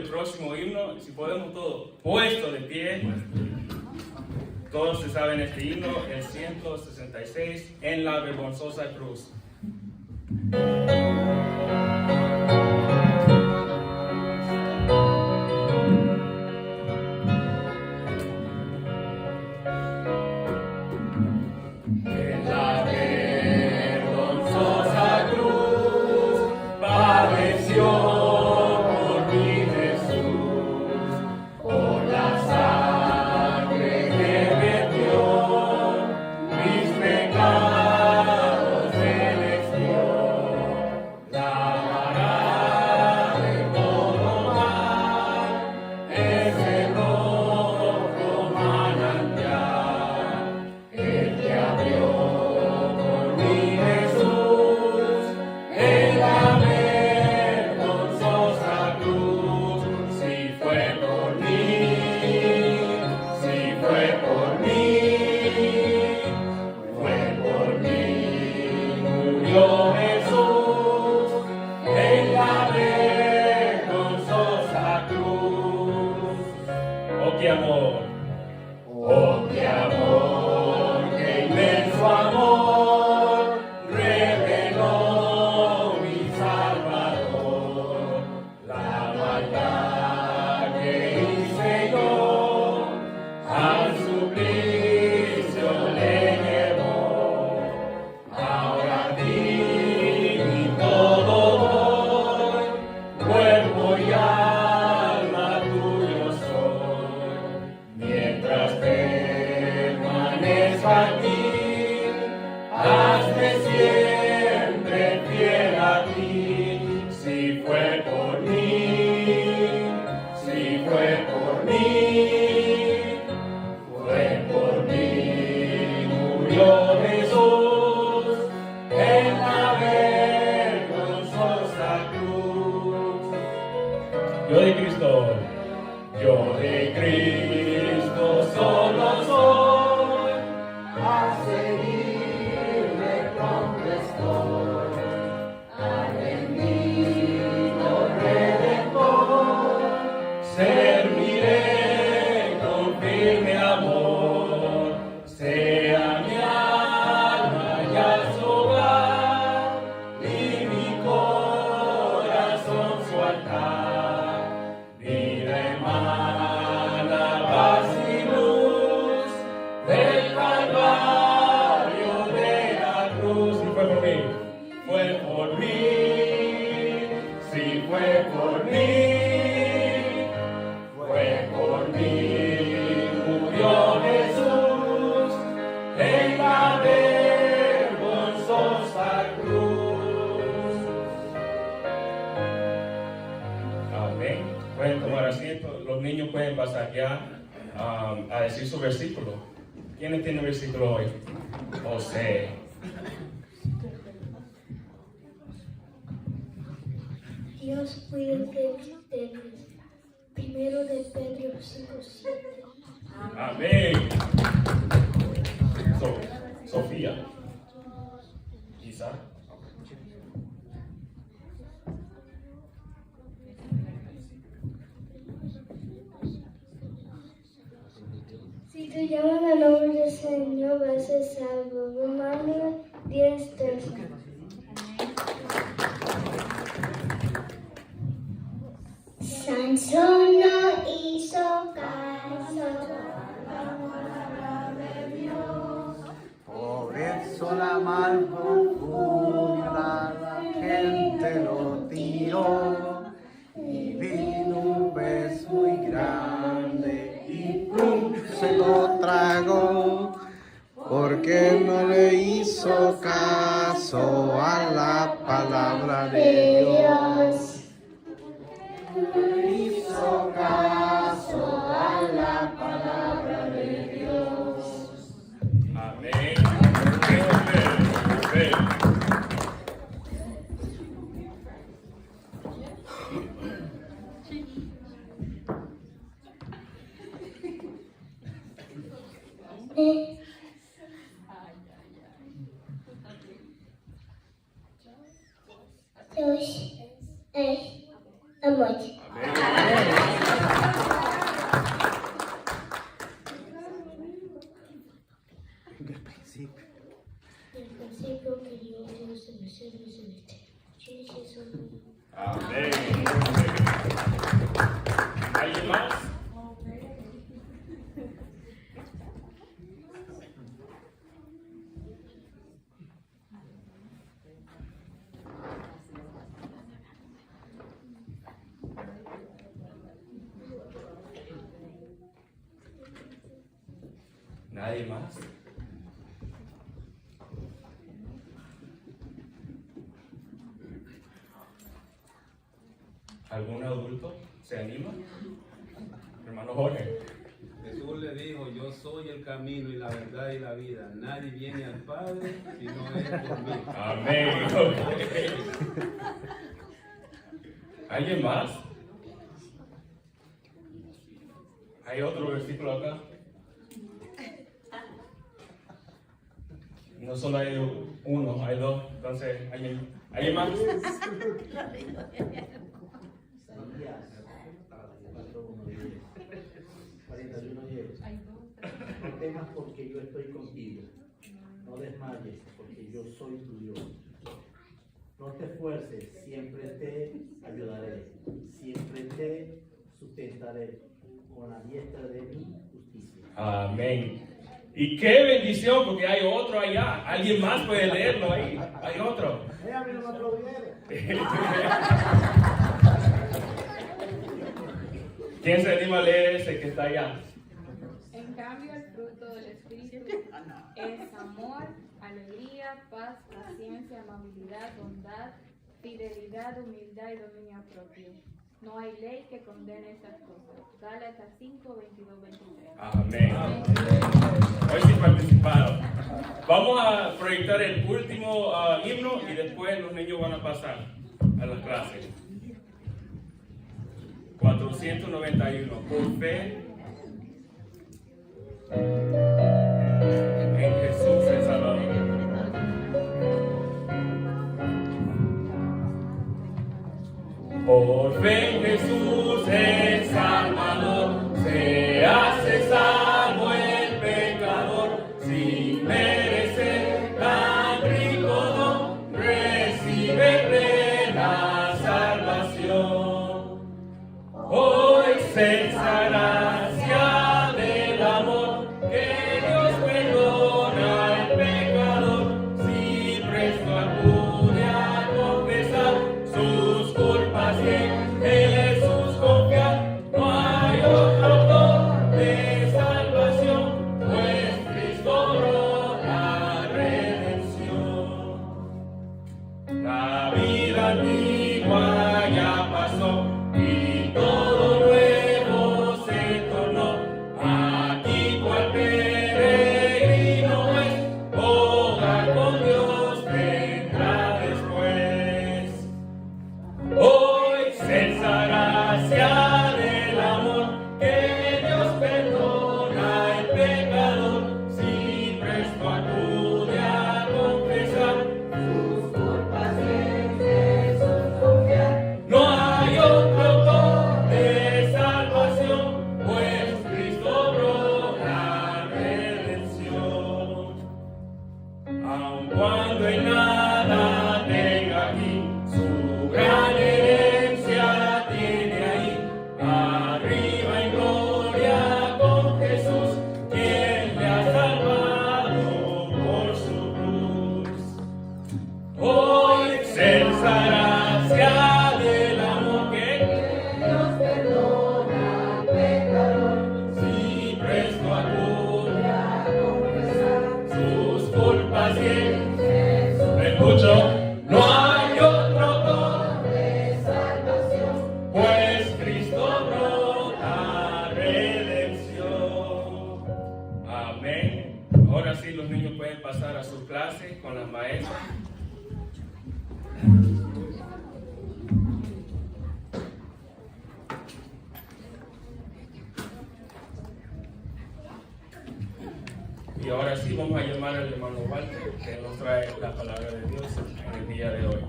próximo himno, si podemos todos, puesto de pie. Todos se saben este himno, el 166, en la vergonzosa cruz. ¡Qué amor! ¡Oh, qué amor! ¡Qué inmenso amor! Reveló mi Salvador. La maldad que hice yo al suplicio le llevó. Ahora a ti mi todo doy, cuerpo y alma tuyo soy. Mientras permanezca aquí, hazme siempre fiel a ti. Si fue por mí, si fue por mí, murió Jesús en la vergonzosa cruz. Yo de Cristo, yo de Cristo solo soy, a seguirle pronto estoy, al bendito Redentor, serviré con firme amor, sea mi alma ya su hogar y mi corazón su altar. Vida emana paz y luz del Calvario de la cruz. Si fue por mí, fue por mí. Si fue por mí, murió Jesús en la vergonzosa cruz. Amén. Pueden tomar asiento. Los niños pueden pasar ya a decir su versículo. ¿Quiénes tienen versículo hoy? José. Dios cuide de ustedes. Primero de Pedro 5:7. Amén. Sofía. Isa. Si te llaman al nombre del Señor, vas a ser salvo. Romanos 10:13. Sansón no hizo caso a la palabra de Dios. Por eso la malfortuna la gente lo tiró. Y vino un pez muy grande y ¡pum! Se lo tragó. Porque no le hizo caso a la palabra de Dios. Hizo caso a la palabra de Dios. Amén. Dios es amor. Amén. Amén. ¿Alguien más? ¿Nadie más? ¿Algún adulto se anima? Hermano Jorge. Jesús le dijo, yo soy el camino y la verdad y la vida. Nadie viene al Padre si no es por mí. Amén. ¿Alguien más? ¿Hay otro versículo acá? No solo hay uno, hay dos. Entonces, ¿alguien más? Isaías 41:10. No temas porque yo estoy contigo. No desmayes porque yo soy tu Dios. No te esfuerces, siempre te ayudaré. Siempre te sustentaré con la diestra de mi justicia. Amén. Y qué bendición, porque hay otro allá. Alguien más puede leerlo ahí. Hay otro. A mí no me aplaudieron. ¿Quién se anima a leer ese que está allá? En cambio, el fruto del Espíritu es amor, alegría, paz, paciencia, amabilidad, bondad, fidelidad, humildad y dominio propio. No hay ley que condene estas cosas. Gálatas 5, 22, 23. Amén. Hoy sí participaron. Vamos a proyectar el último himno y después los niños van a pasar a las clases. 491. Por fe en Jesús el Salvador. Por fe en Jesús el Salvador, se hace salvo el pecador, sin merecer tan rico don, recibe plena salvación. Hoy se gracia del amor que Dios perdona al pecador, si presto acude a confesar sus culpas y en Jesús confiar. No hay otro autor de salvación, pues Cristo obró la redención. La vida antigua ya pasó y todo nuevo se tornó. Aquí cual peregrino es, hogar con Dios vendrá después. Hoy censa gracia del amor que Dios perdona el pecador, si presto acude a confesar sus culpas y en Jesús confiar. No hay otro autor de salvación, pues Cristo obró la redención. Aun cuando en nada tenga aquí, su gran herencia tiene ahí, arriba en gloria con Jesús, quien le ha salvado por su cruz. Hoy censa gracia del amor que Dios perdona al pecador, si presto acude a confesar sus culpas y en Jesús. ¿Me escucho? No hay otro autor de salvación, pues Cristo obró la redención. Amén. Ahora sí los niños pueden pasar a sus clases con las maestras. Y ahora sí vamos a llamar al hermano Walter, que nos trae la palabra de Dios en el día de hoy.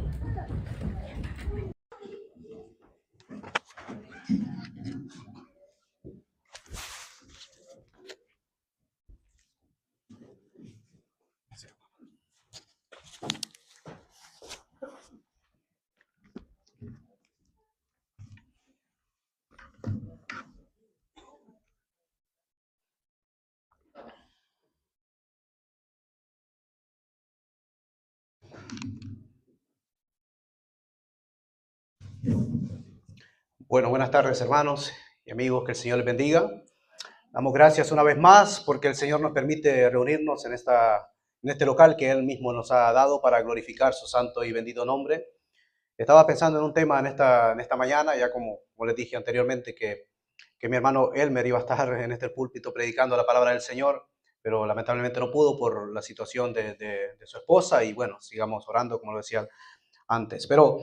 Bueno, buenas tardes hermanos y amigos, que el Señor les bendiga. Damos gracias una vez más porque el Señor nos permite reunirnos en este local que Él mismo nos ha dado para glorificar su santo y bendito nombre. Estaba pensando en un tema en esta mañana, ya como les dije anteriormente, que mi hermano Elmer iba a estar en este púlpito predicando la palabra del Señor, pero lamentablemente no pudo por la situación de su esposa, y bueno, sigamos orando como lo decía antes. Pero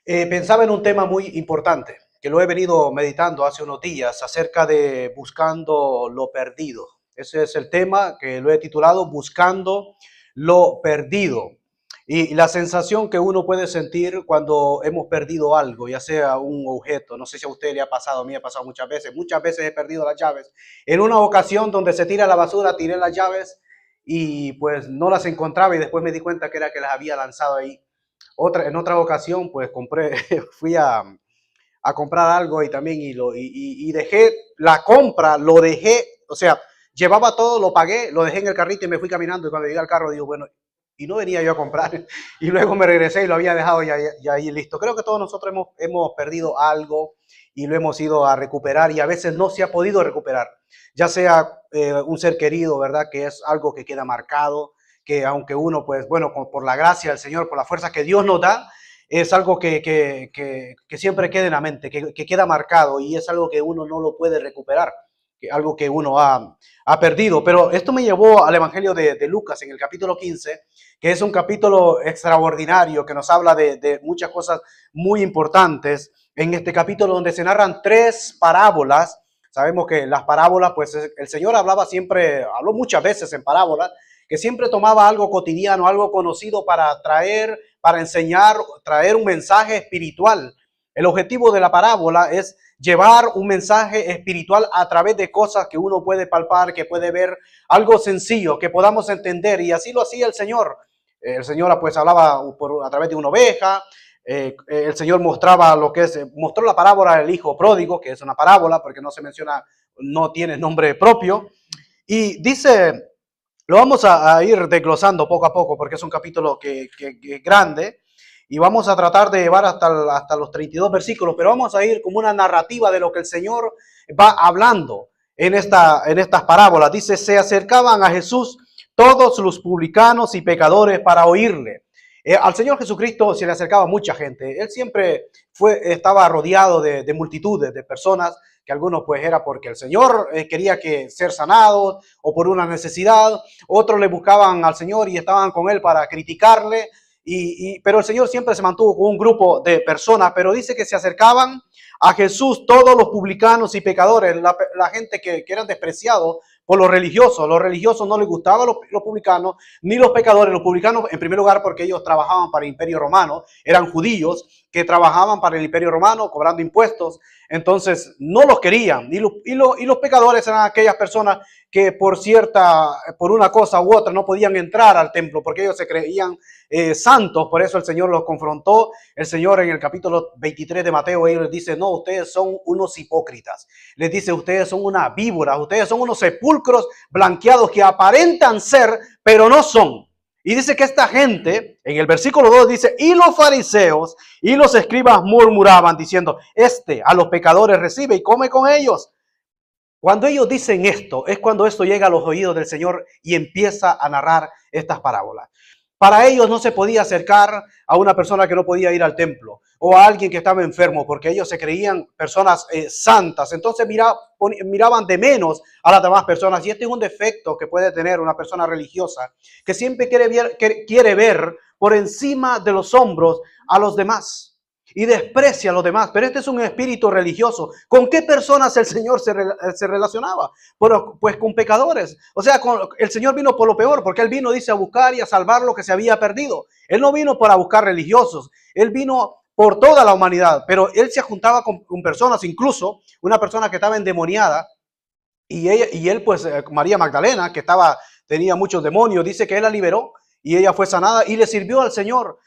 pensaba en un tema muy importante, que lo he venido meditando hace unos días, acerca de buscando lo perdido. Ese es el tema que lo he titulado Buscando lo perdido. Y la sensación que uno puede sentir cuando hemos perdido algo, ya sea un objeto, no sé si a usted le ha pasado, a mí me ha pasado muchas veces he perdido las llaves. En una ocasión donde se tira la basura, tiré las llaves y pues no las encontraba, y después me di cuenta que era que las había lanzado ahí. En otra ocasión pues fui a comprar algo y también y dejé la compra, lo dejé, o sea, llevaba todo, lo pagué, lo dejé en el carrito y me fui caminando, y cuando llegué al carro digo, bueno, y no venía yo a comprar, y luego me regresé y lo había dejado ya ahí listo. Creo que todos nosotros hemos perdido algo y lo hemos ido a recuperar, y a veces no se ha podido recuperar, ya sea un ser querido, ¿verdad? Que es algo que queda marcado, que aunque uno, pues bueno, por la gracia del Señor, por la fuerza que Dios nos da, es algo que siempre queda en la mente, que queda marcado, y es algo que uno no lo puede recuperar, algo que uno ha perdido. Pero esto me llevó al Evangelio de Lucas en el capítulo 15, que es un capítulo extraordinario que nos habla de muchas cosas muy importantes. En este capítulo donde se narran 3 parábolas, sabemos que las parábolas, pues el Señor habló muchas veces en parábolas, que siempre tomaba algo cotidiano, algo conocido para enseñar, traer un mensaje espiritual. El objetivo de la parábola es llevar un mensaje espiritual a través de cosas que uno puede palpar, que puede ver, algo sencillo, que podamos entender, y así lo hacía el Señor. El Señor pues hablaba a través de una oveja. El Señor mostró la parábola del hijo pródigo, que es una parábola porque no se menciona, no tiene nombre propio, y dice... Lo vamos a ir desglosando poco a poco porque es un capítulo que es grande, y vamos a tratar de llevar hasta los 32 versículos, pero vamos a ir como una narrativa de lo que el Señor va hablando en estas parábolas. Dice, se acercaban a Jesús todos los publicanos y pecadores para oírle. Al Señor Jesucristo se le acercaba mucha gente. Él siempre estaba rodeado de multitudes de personas, que algunos pues era porque el Señor quería ser sanado o por una necesidad. Otros le buscaban al Señor y estaban con él para criticarle. Pero el Señor siempre se mantuvo con un grupo de personas. Pero dice que se acercaban a Jesús todos los publicanos y pecadores, la gente que eran despreciados por los religiosos. Los religiosos no les gustaban los publicanos ni los pecadores. Los publicanos, en primer lugar, porque ellos trabajaban para el Imperio Romano, eran judíos que trabajaban para el Imperio Romano cobrando impuestos, entonces no los querían. Y los pecadores eran aquellas personas que por una cosa u otra no podían entrar al templo porque ellos se creían santos. Por eso el Señor los confrontó. El Señor en el capítulo 23 de Mateo, ellos les dice, no, ustedes son unos hipócritas. Les dice, ustedes son una víbora, ustedes son unos sepulcros blanqueados que aparentan ser, pero no son. Y dice que esta gente, en el versículo 2 dice, y los fariseos y los escribas murmuraban diciendo, a los pecadores recibe y come con ellos. Cuando ellos dicen esto, es cuando esto llega a los oídos del Señor y empieza a narrar estas parábolas. Para ellos no se podía acercar a una persona que no podía ir al templo o a alguien que estaba enfermo, porque ellos se creían personas santas. Entonces miraban de menos a las demás personas. Y este es un defecto que puede tener una persona religiosa, que siempre quiere ver por encima de los hombros a los demás y desprecia a los demás. Pero este es un espíritu religioso. ¿Con qué personas el Señor se relacionaba? Pues con pecadores. O sea, el Señor vino por lo peor, porque Él vino, dice, a buscar y a salvar lo que se había perdido. Él no vino para buscar religiosos. Él vino por toda la humanidad. Pero Él se juntaba con personas, incluso una persona que estaba endemoniada. Y él, pues, María Magdalena, que tenía muchos demonios, dice que Él la liberó. Y ella fue sanada y le sirvió al Señor.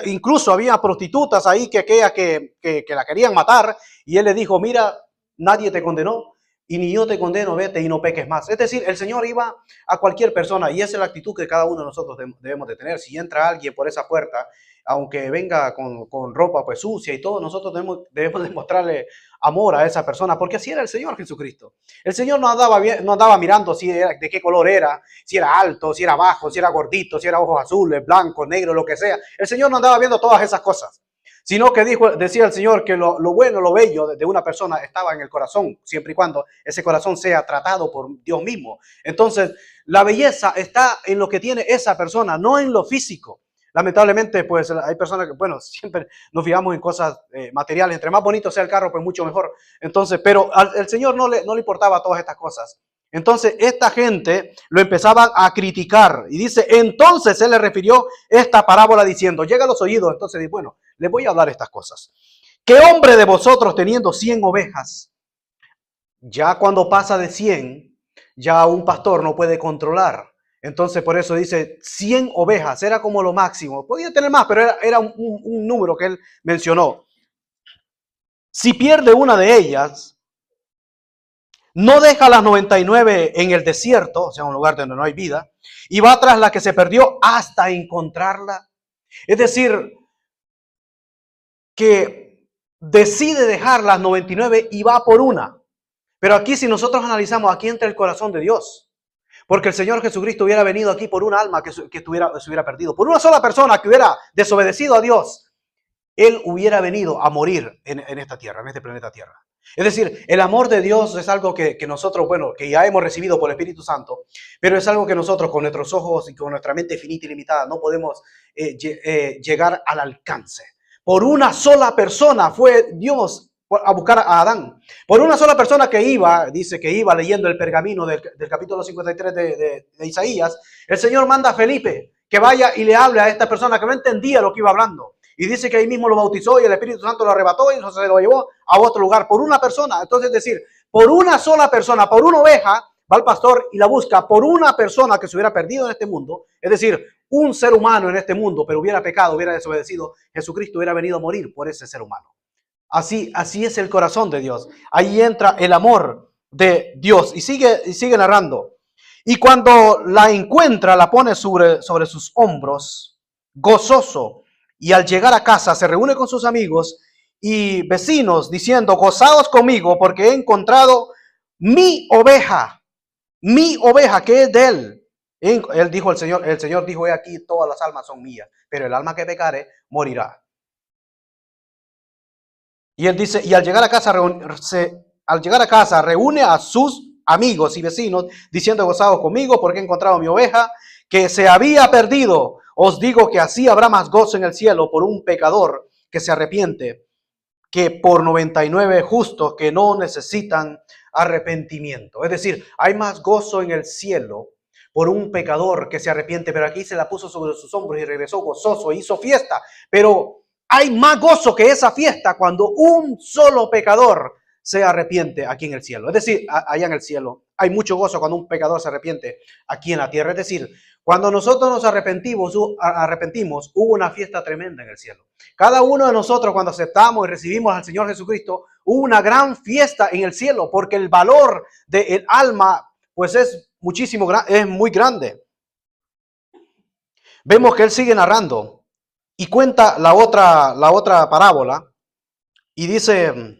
Incluso había prostitutas ahí que la querían matar. Y Él le dijo, mira, nadie te condenó. y ni yo te condeno, vete y no peques más. Es decir, el Señor iba a cualquier persona y esa es la actitud que cada uno de nosotros debemos de tener. Si entra alguien por esa puerta, aunque venga con ropa pues sucia y todo, nosotros debemos demostrarle amor a esa persona, porque así era el Señor Jesucristo. El Señor no andaba mirando de qué color era, si era alto, si era bajo, si era gordito, si era ojos azules, blancos, negros, lo que sea. El Señor no andaba viendo todas esas cosas, sino que decía el Señor que lo bueno, lo bello de una persona estaba en el corazón, siempre y cuando ese corazón sea tratado por Dios mismo. Entonces, la belleza está en lo que tiene esa persona, no en lo físico. Lamentablemente, pues hay personas que, bueno, siempre nos fijamos en cosas materiales. Entre más bonito sea el carro, pues mucho mejor. Entonces, pero al Señor no le importaba todas estas cosas. Entonces, esta gente lo empezaba a criticar. Y dice, entonces Él le refirió esta parábola diciendo, llega a los oídos. Entonces, dice, bueno, les voy a hablar estas cosas. ¿Qué hombre de vosotros teniendo 100 ovejas? Ya cuando pasa de 100, ya un pastor no puede controlar. Entonces, por eso dice 100 ovejas, era como lo máximo. Podía tener más, pero era un número que él mencionó. Si pierde una de ellas, no deja las 99 en el desierto, o sea, un lugar donde no hay vida, y va tras la que se perdió hasta encontrarla. Es decir, que decide dejar las 99 y va por una. Pero aquí, si nosotros analizamos, aquí entra el corazón de Dios. Porque el Señor Jesucristo hubiera venido aquí por un alma que se hubiera perdido. Por una sola persona que hubiera desobedecido a Dios, Él hubiera venido a morir en esta tierra, en este planeta Tierra. Es decir, el amor de Dios es algo que nosotros, bueno, que ya hemos recibido por el Espíritu Santo, pero es algo que nosotros con nuestros ojos y con nuestra mente finita y limitada no podemos llegar al alcance. Por una sola persona fue Dios a buscar a Adán. Por una sola persona que dice que iba leyendo el pergamino del capítulo 53 de Isaías, el Señor manda a Felipe que vaya y le hable a esta persona que no entendía lo que iba hablando. Y dice que ahí mismo lo bautizó y el Espíritu Santo lo arrebató y se lo llevó a otro lugar por una persona. Entonces, es decir, por una sola persona, por una oveja, va el pastor y la busca por una persona que se hubiera perdido en este mundo. Es decir, un ser humano en este mundo, pero hubiera pecado, hubiera desobedecido. Jesucristo hubiera venido a morir por ese ser humano. Así es el corazón de Dios. Ahí entra el amor de Dios. Y sigue narrando. Y cuando la encuentra, la pone sobre sus hombros, gozoso. Y al llegar a casa se reúne con sus amigos y vecinos diciendo, gozaos conmigo porque he encontrado mi oveja que es de él. Él dijo, el Señor dijo, he aquí, todas las almas son mías, pero el alma que pecare morirá. Y él dice, y al llegar a casa reúne a sus amigos y vecinos diciendo, gozaos conmigo porque he encontrado mi oveja que se había perdido. Os digo que así habrá más gozo en el cielo por un pecador que se arrepiente que por 99 justos que no necesitan arrepentimiento. Es decir, hay más gozo en el cielo por un pecador que se arrepiente, pero aquí se la puso sobre sus hombros y regresó gozoso, hizo fiesta. Pero hay más gozo que esa fiesta cuando un solo pecador se arrepiente aquí en el cielo. Es decir, allá en el cielo hay mucho gozo cuando un pecador se arrepiente aquí en la tierra. Es decir, cuando nosotros nos arrepentimos, hubo una fiesta tremenda en el cielo. Cada uno de nosotros cuando aceptamos y recibimos al Señor Jesucristo, hubo una gran fiesta en el cielo porque el valor del alma pues es muy grande. Vemos que él sigue narrando y cuenta la otra parábola y dice,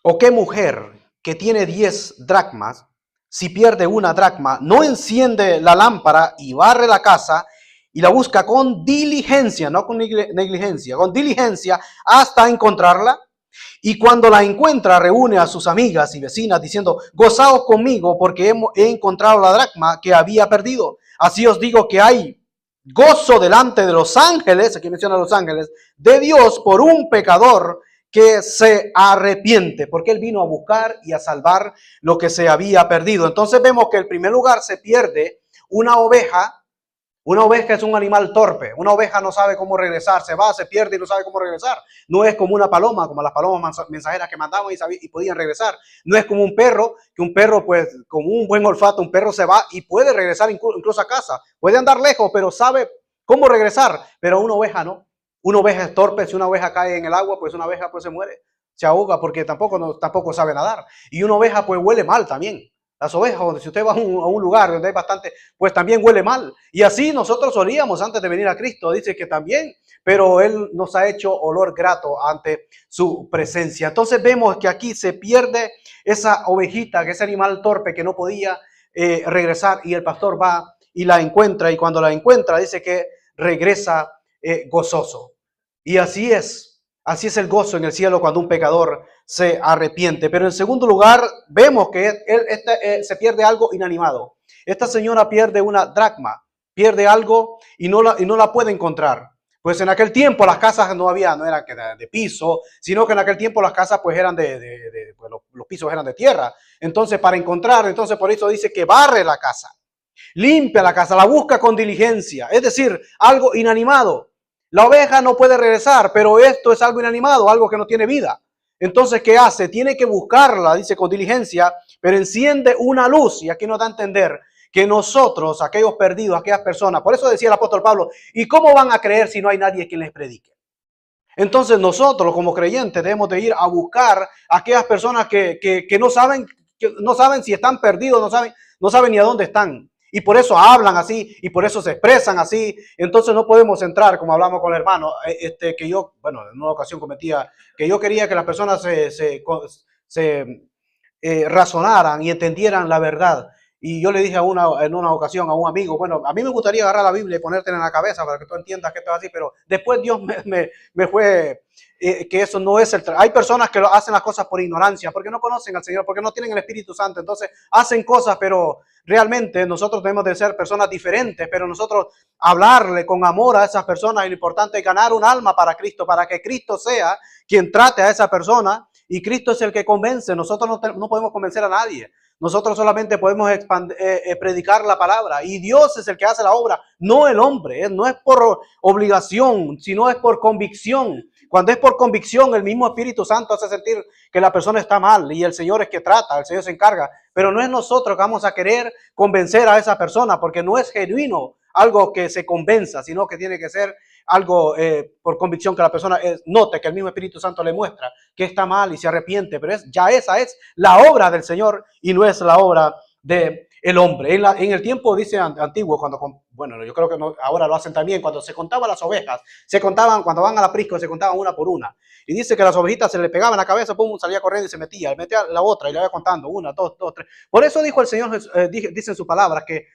¿o qué mujer que tiene 10 dracmas, si pierde una dracma, no enciende la lámpara y barre la casa y la busca con diligencia, no con negligencia, con diligencia hasta encontrarla? Y cuando la encuentra, reúne a sus amigas y vecinas diciendo, gozaos conmigo porque he encontrado la dracma que había perdido. Así os digo que hay gozo delante de los ángeles, aquí menciona a los ángeles, de Dios por un pecador que se arrepiente, porque él vino a buscar y a salvar lo que se había perdido. Entonces vemos que en primer lugar se pierde una oveja. Una oveja es un animal torpe. Una oveja no sabe cómo regresar. Se pierde y no sabe cómo regresar. No es como una paloma, como las palomas mensajeras que mandaban y podían regresar. No es como un perro, que un perro, pues, con un buen olfato, un perro se va y puede regresar incluso a casa. Puede andar lejos, pero sabe cómo regresar. Pero una oveja no. Una oveja es torpe, si una oveja cae en el agua, pues una oveja pues se muere, se ahoga porque tampoco sabe nadar. Y una oveja pues huele mal también. Las ovejas, si usted va a un lugar donde hay bastante, pues también huele mal. Y así nosotros solíamos antes de venir a Cristo, dice que también, pero Él nos ha hecho olor grato ante su presencia. Entonces vemos que aquí se pierde esa ovejita, que ese animal torpe que no podía regresar, y el pastor va y la encuentra, y cuando la encuentra dice que regresa gozoso. Y así es el gozo en el cielo cuando un pecador se arrepiente. Pero en segundo lugar, vemos que se pierde algo inanimado. Esta señora pierde una dracma, pierde algo y no la puede encontrar. Pues en aquel tiempo las casas no eran de piso, sino que en aquel tiempo las casas pues eran pues los pisos eran de tierra. Entonces para encontrar, por eso dice que barre la casa, limpia la casa, la busca con diligencia, es decir, algo inanimado. La oveja no puede regresar, pero esto es algo inanimado, algo que no tiene vida. Entonces, ¿qué hace? Tiene que buscarla, dice, con diligencia, pero enciende una luz. Y aquí nos da a entender que nosotros, aquellos perdidos, aquellas personas, por eso decía el apóstol Pablo, ¿y cómo van a creer si no hay nadie quien les predique? Entonces nosotros como creyentes debemos de ir a buscar a aquellas personas que no saben si están perdidos, no saben ni a dónde están. Y por eso hablan así, y por eso se expresan así. Entonces no podemos entrar, como hablamos con el hermano, que yo, bueno, en una ocasión cometía, que yo quería que las personas se razonaran y entendieran la verdad. Y yo le dije en una ocasión a un amigo, bueno, a mí me gustaría agarrar la Biblia y ponértela en la cabeza para que tú entiendas que esto es así, pero después Dios me fue, que eso no es hay personas que hacen las cosas por ignorancia, porque no conocen al Señor, porque no tienen el Espíritu Santo, entonces hacen cosas, pero realmente nosotros debemos de ser personas diferentes, pero nosotros hablarle con amor a esas personas, y lo importante es ganar un alma para Cristo, para que Cristo sea quien trate a esa persona, y Cristo es el que convence. Nosotros no podemos convencer a nadie. Nosotros solamente podemos predicar la palabra, y Dios es el que hace la obra, no el hombre. No es por obligación, sino es por convicción. Cuando es por convicción, el mismo Espíritu Santo hace sentir que la persona está mal, y el Señor es que trata, el Señor se encarga. Pero no es nosotros que vamos a querer convencer a esa persona, porque no es genuino algo que se convenza, sino que tiene que ser algo por convicción, que la persona note que el mismo Espíritu Santo le muestra que está mal y se arrepiente. Pero esa es la obra del Señor y no es la obra del hombre. En el tiempo, dice, antiguo, bueno, yo creo que ahora lo hacen también, cuando se contaban las ovejas, se contaban, cuando van al aprisco, se contaban una por una. Y dice que las ovejitas se le pegaban la cabeza, pum, salía corriendo y se metía la otra y le iba contando, 1, 2, 3. Por eso dijo el Señor, dice en su palabra, que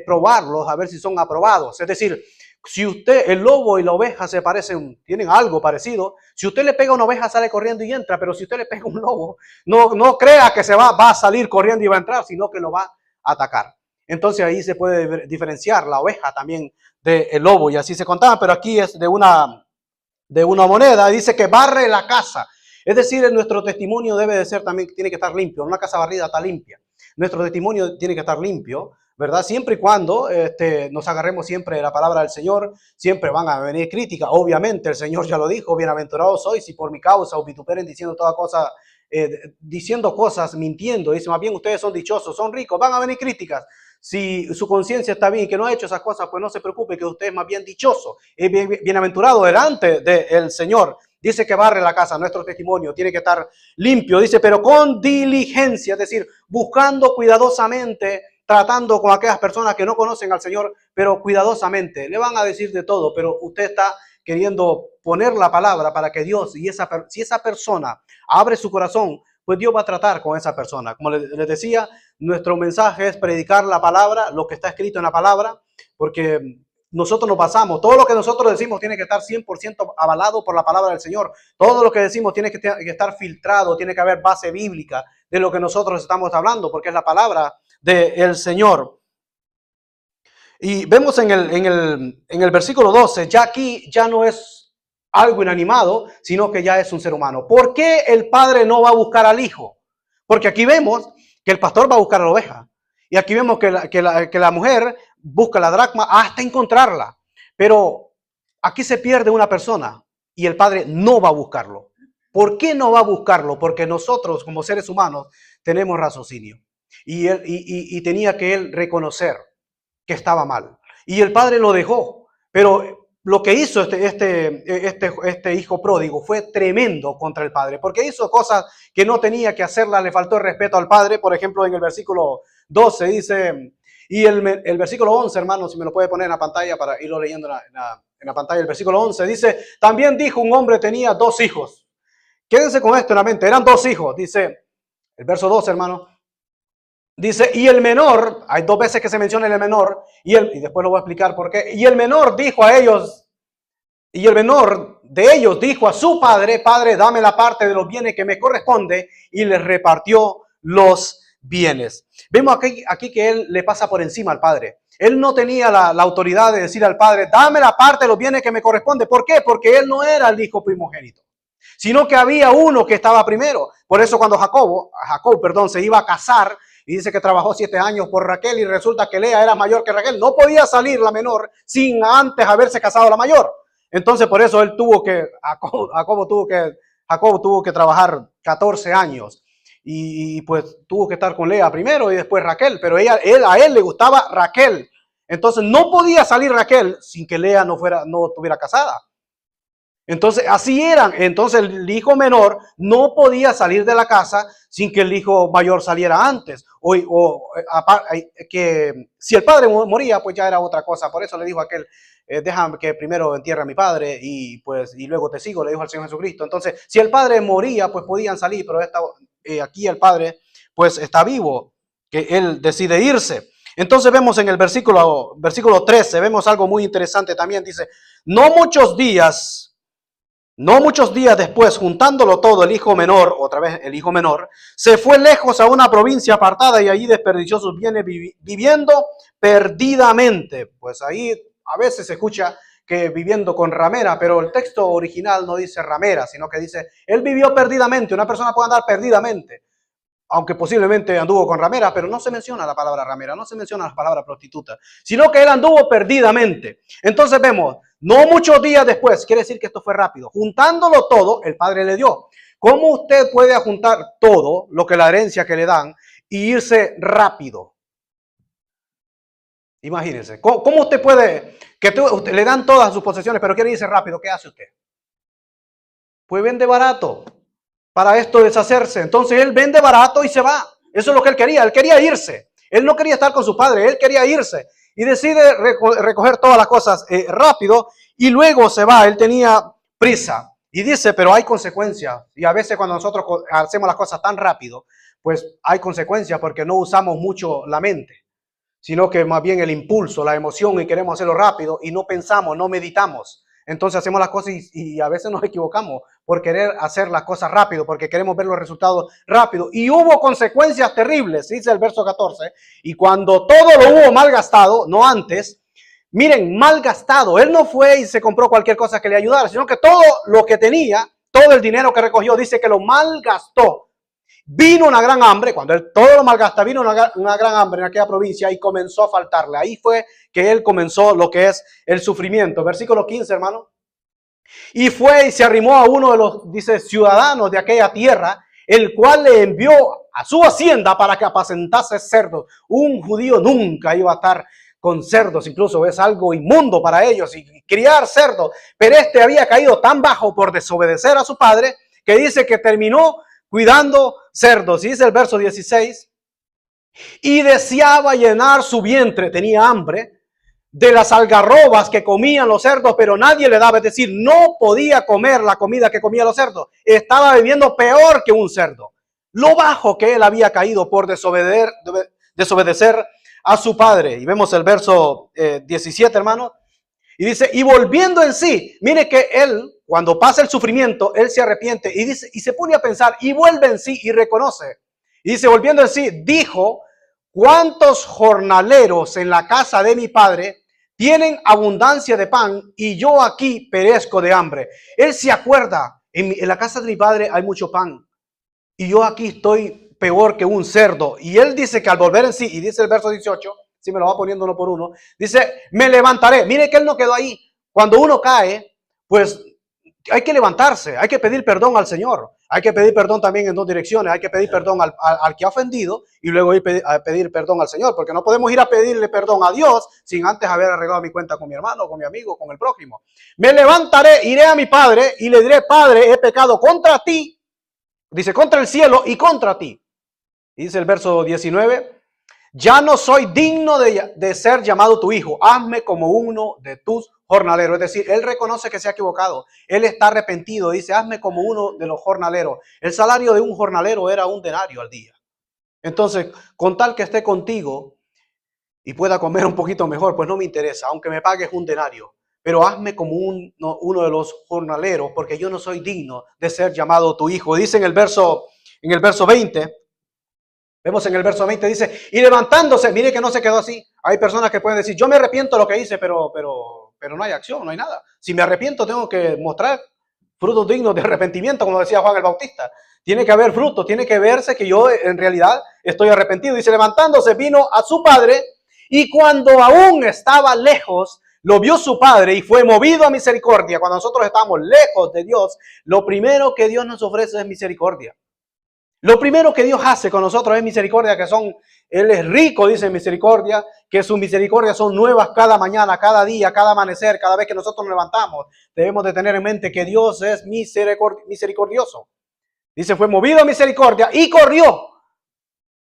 probarlos a ver si son aprobados. Es decir, si el lobo y la oveja se parecen, tienen algo parecido, si usted le pega a una oveja sale corriendo y entra, pero si usted le pega a un lobo, no crea que va a salir corriendo y va a entrar, sino que lo va a atacar. Entonces ahí se puede diferenciar la oveja también del lobo, y así se contaba, pero aquí es de una moneda. Dice que barre la casa. Es decir, nuestro testimonio debe de ser también, tiene que estar limpio. Una casa barrida está limpia. Nuestro testimonio tiene que estar limpio, ¿verdad? Siempre y cuando nos agarremos siempre de la palabra del Señor. Siempre van a venir críticas, obviamente, el Señor ya lo dijo: bienaventurados sois si por mi causa os vituperen diciendo toda cosa, diciendo cosas, mintiendo. Dice, más bien ustedes son dichosos, son ricos, van a venir críticas. Si su conciencia está bien y que no ha hecho esas cosas, pues no se preocupe, que usted es más bien dichoso, es bienaventurado delante del Señor. Dice que barre la casa. Nuestro testimonio tiene que estar limpio, dice, pero con diligencia, es decir, buscando cuidadosamente, tratando con aquellas personas que no conocen al Señor, pero cuidadosamente. Le van a decir de todo, pero usted está queriendo poner la palabra para que Dios, si esa persona abre su corazón, pues Dios va a tratar con esa persona. Como les decía, nuestro mensaje es predicar la palabra, lo que está escrito en la palabra, porque nosotros nos basamos, todo lo que nosotros decimos tiene que estar 100% avalado por la palabra del Señor. Todo lo que decimos tiene que estar filtrado, tiene que haber base bíblica de lo que nosotros estamos hablando, porque es la palabra del Señor. Y vemos en el versículo 12, ya aquí ya no es algo inanimado, sino que ya es un ser humano. ¿Por qué el padre no va a buscar al hijo? Porque aquí vemos que el pastor va a buscar a la oveja. Y aquí vemos que la mujer busca la dracma hasta encontrarla. Pero aquí se pierde una persona y el padre no va a buscarlo. ¿Por qué no va a buscarlo? Porque nosotros como seres humanos tenemos raciocinio. Y tenía que él reconocer que estaba mal. Y el padre lo dejó. Pero lo que hizo este hijo pródigo fue tremendo contra el padre, porque hizo cosas que no tenía que hacerlas, le faltó el respeto al padre. Por ejemplo, en el versículo 12 dice, y el versículo 11, hermano, si me lo puede poner en la pantalla para irlo leyendo en la pantalla, el versículo 11 dice, también dijo un hombre tenía 2 hijos. Quédense con esto en la mente, eran 2 hijos, dice el verso 12, hermano. Dice, y el menor, hay 2 veces que se menciona el menor, y después lo voy a explicar por qué. Y el menor dijo a ellos, y el menor de ellos dijo a su padre, padre, dame la parte de los bienes que me corresponde, y les repartió los bienes. Vemos aquí que él le pasa por encima al padre. Él no tenía la autoridad de decir al padre, dame la parte de los bienes que me corresponde. ¿Por qué? Porque él no era el hijo primogénito, sino que había uno que estaba primero. Por eso cuando Jacob, se iba a casar, y dice que trabajó 7 años por Raquel, y resulta que Lea era mayor que Raquel, no podía salir la menor sin antes haberse casado la mayor. Entonces por eso Jacob tuvo que trabajar 14 años. Y pues tuvo que estar con Lea primero y después Raquel, pero a él le gustaba Raquel. Entonces no podía salir Raquel sin que Lea no estuviera casada. Entonces así eran. Entonces el hijo menor no podía salir de la casa sin que el hijo mayor saliera antes. Que si el padre moría, pues ya era otra cosa. Por eso le dijo a aquel, déjame que primero entierre a mi padre y luego te sigo, le dijo al Señor Jesucristo. Entonces si el padre moría, pues podían salir, pero aquí el padre pues está vivo, que él decide irse. Entonces vemos en el versículo 13, vemos algo muy interesante también. Dice, no muchos días después, juntándolo todo, el hijo menor, otra vez el hijo menor, se fue lejos a una provincia apartada y allí desperdició sus bienes viviendo perdidamente. Pues ahí a veces se escucha que viviendo con ramera, pero el texto original no dice ramera, sino que dice, él vivió perdidamente. Una persona puede andar perdidamente, aunque posiblemente anduvo con ramera, pero no se menciona la palabra ramera, no se menciona la palabra prostituta, sino que él anduvo perdidamente. Entonces vemos, no muchos días después, quiere decir que esto fue rápido, juntándolo todo, el padre le dio. ¿Cómo usted puede juntar todo lo que la herencia que le dan y irse rápido? Imagínense, ¿cómo usted puede, usted le dan todas sus posesiones, pero quiere irse rápido? ¿Qué hace usted? Pues vende barato para esto deshacerse. Entonces él vende barato y se va. Eso es lo que él quería irse. Él no quería estar con su padre, él quería irse. Y decide recoger todas las cosas rápido y luego se va. Él tenía prisa. Y dice, pero hay consecuencias. Y a veces cuando nosotros hacemos las cosas tan rápido, pues hay consecuencias porque no usamos mucho la mente, sino que más bien el impulso, la emoción, y queremos hacerlo rápido y no pensamos, no meditamos. Entonces hacemos las cosas y a veces nos equivocamos por querer hacer las cosas rápido, porque queremos ver los resultados rápido. Y hubo consecuencias terribles, dice el verso 14. Y cuando todo lo hubo mal gastado, no antes, miren, mal gastado. Él no fue y se compró cualquier cosa que le ayudara, sino que todo lo que tenía, todo el dinero que recogió, dice que lo malgastó. Vino una gran hambre, cuando él todo lo malgasta, vino una gran hambre en aquella provincia y comenzó a faltarle. Ahí fue que él comenzó lo que es el sufrimiento. Versículo 15, hermano. Y fue y se arrimó a uno de los, dice, ciudadanos de aquella tierra, el cual le envió a su hacienda para que apacentase cerdos. Un judío nunca iba a estar con cerdos, incluso es algo inmundo para ellos, y criar cerdos. Pero este había caído tan bajo por desobedecer a su padre, que dice que terminó cuidando cerdos. Y dice el verso 16, y deseaba llenar su vientre, tenía hambre, de las algarrobas que comían los cerdos, pero nadie le daba, es decir, no podía comer la comida que comían los cerdos. Estaba viviendo peor que un cerdo. Lo bajo que él había caído por desobedecer a su padre. Y vemos el verso 17, hermano. Y dice, y volviendo en sí, mire que él, cuando pasa el sufrimiento, él se arrepiente y dice, y se pone a pensar y vuelve en sí y reconoce. Y dice, volviendo en sí, dijo, ¿cuántos jornaleros en la casa de mi padre tienen abundancia de pan y yo aquí perezco de hambre? Él se acuerda, en la casa de mi padre hay mucho pan y yo aquí estoy peor que un cerdo. Y él dice que al volver en sí, y dice el verso 18, si me lo va poniendo uno por uno, dice, me levantaré. Mire que él no quedó ahí. Cuando uno cae, pues hay que levantarse, hay que pedir perdón al Señor. Hay que pedir perdón también en dos direcciones. Hay que pedir perdón al que ha ofendido y luego ir a pedir perdón al Señor, porque no podemos ir a pedirle perdón a Dios sin antes haber arreglado mi cuenta con mi hermano, con mi amigo, con el prójimo. Me levantaré, iré a mi padre y le diré: Padre, he pecado contra ti, dice, contra el cielo y contra ti. Y dice el verso 19: ya no soy digno de ser llamado tu hijo, hazme como uno de tus jornaleros. Es decir, él reconoce que se ha equivocado, él está arrepentido, dice: hazme como uno de los jornaleros. El salario de un jornalero era 1 denario al día. Entonces, con tal que esté contigo y pueda comer un poquito mejor, pues no me interesa, aunque me pagues 1 denario. Pero hazme como uno de los jornaleros, porque yo no soy digno de ser llamado tu hijo. Dice en el verso 20, vemos en el verso 20, dice: y levantándose, mire que no se quedó así. Hay personas que pueden decir: yo me arrepiento de lo que hice, pero no hay acción, no hay nada. Si me arrepiento, tengo que mostrar frutos dignos de arrepentimiento, como decía Juan el Bautista. Tiene que haber frutos, tiene que verse que yo en realidad estoy arrepentido. Dice: levantándose, vino a su padre, y cuando aún estaba lejos, lo vio su padre y fue movido a misericordia. Cuando nosotros estamos lejos de Dios, lo primero que Dios nos ofrece es misericordia. Lo primero que Dios hace con nosotros es misericordia, Él es rico, dice, en misericordia, que sus misericordias son nuevas cada mañana, cada día, cada amanecer, cada vez que nosotros nos levantamos. Debemos de tener en mente que Dios es misericordioso. Dice: fue movido a misericordia y corrió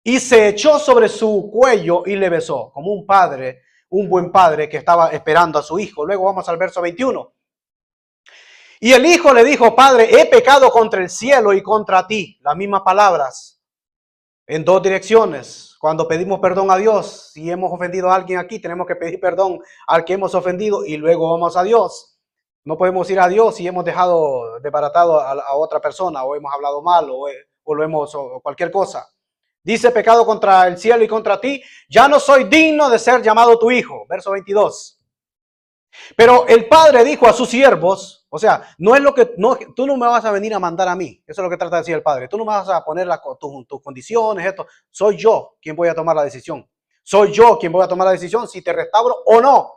y se echó sobre su cuello y le besó, como un padre, un buen padre que estaba esperando a su hijo. Luego vamos al verso 21. Y el hijo le dijo: Padre, he pecado contra el cielo y contra ti. Las mismas palabras en dos direcciones. Cuando pedimos perdón a Dios, si hemos ofendido a alguien aquí, tenemos que pedir perdón al que hemos ofendido y luego vamos a Dios. No podemos ir a Dios si hemos dejado desbaratado a otra persona, o hemos hablado mal, o cualquier cosa. Dice: pecado contra el cielo y contra ti, ya no soy digno de ser llamado tu hijo. Verso 22. Pero el padre dijo a sus siervos, o sea, tú no me vas a venir a mandar a mí. Eso es lo que trata de decir el padre. Tú no me vas a poner tus condiciones, esto. Soy yo quien voy a tomar la decisión. Soy yo quien voy a tomar la decisión si te restauro o no.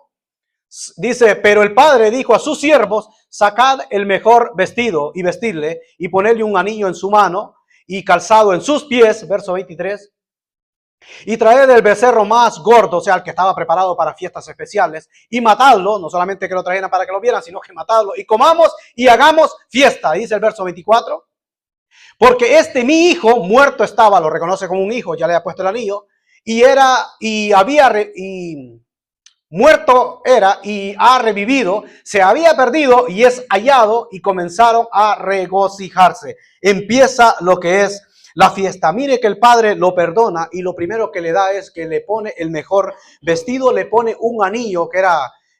Dice: pero el padre dijo a sus siervos: sacad el mejor vestido y vestirle, y ponerle un anillo en su mano y calzado en sus pies. Verso 23. Y traed el becerro más gordo, o sea, el que estaba preparado para fiestas especiales, y matadlo, no solamente que lo trajeran para que lo vieran, sino que matadlo, y comamos y hagamos fiesta. Dice el verso 24, porque mi hijo muerto estaba, lo reconoce como un hijo, ya le ha puesto el anillo, muerto era y ha revivido, se había perdido y es hallado, y comenzaron a regocijarse. Empieza lo que es la fiesta. Mire que el padre lo perdona y lo primero que le da es que le pone el mejor vestido, le pone un anillo que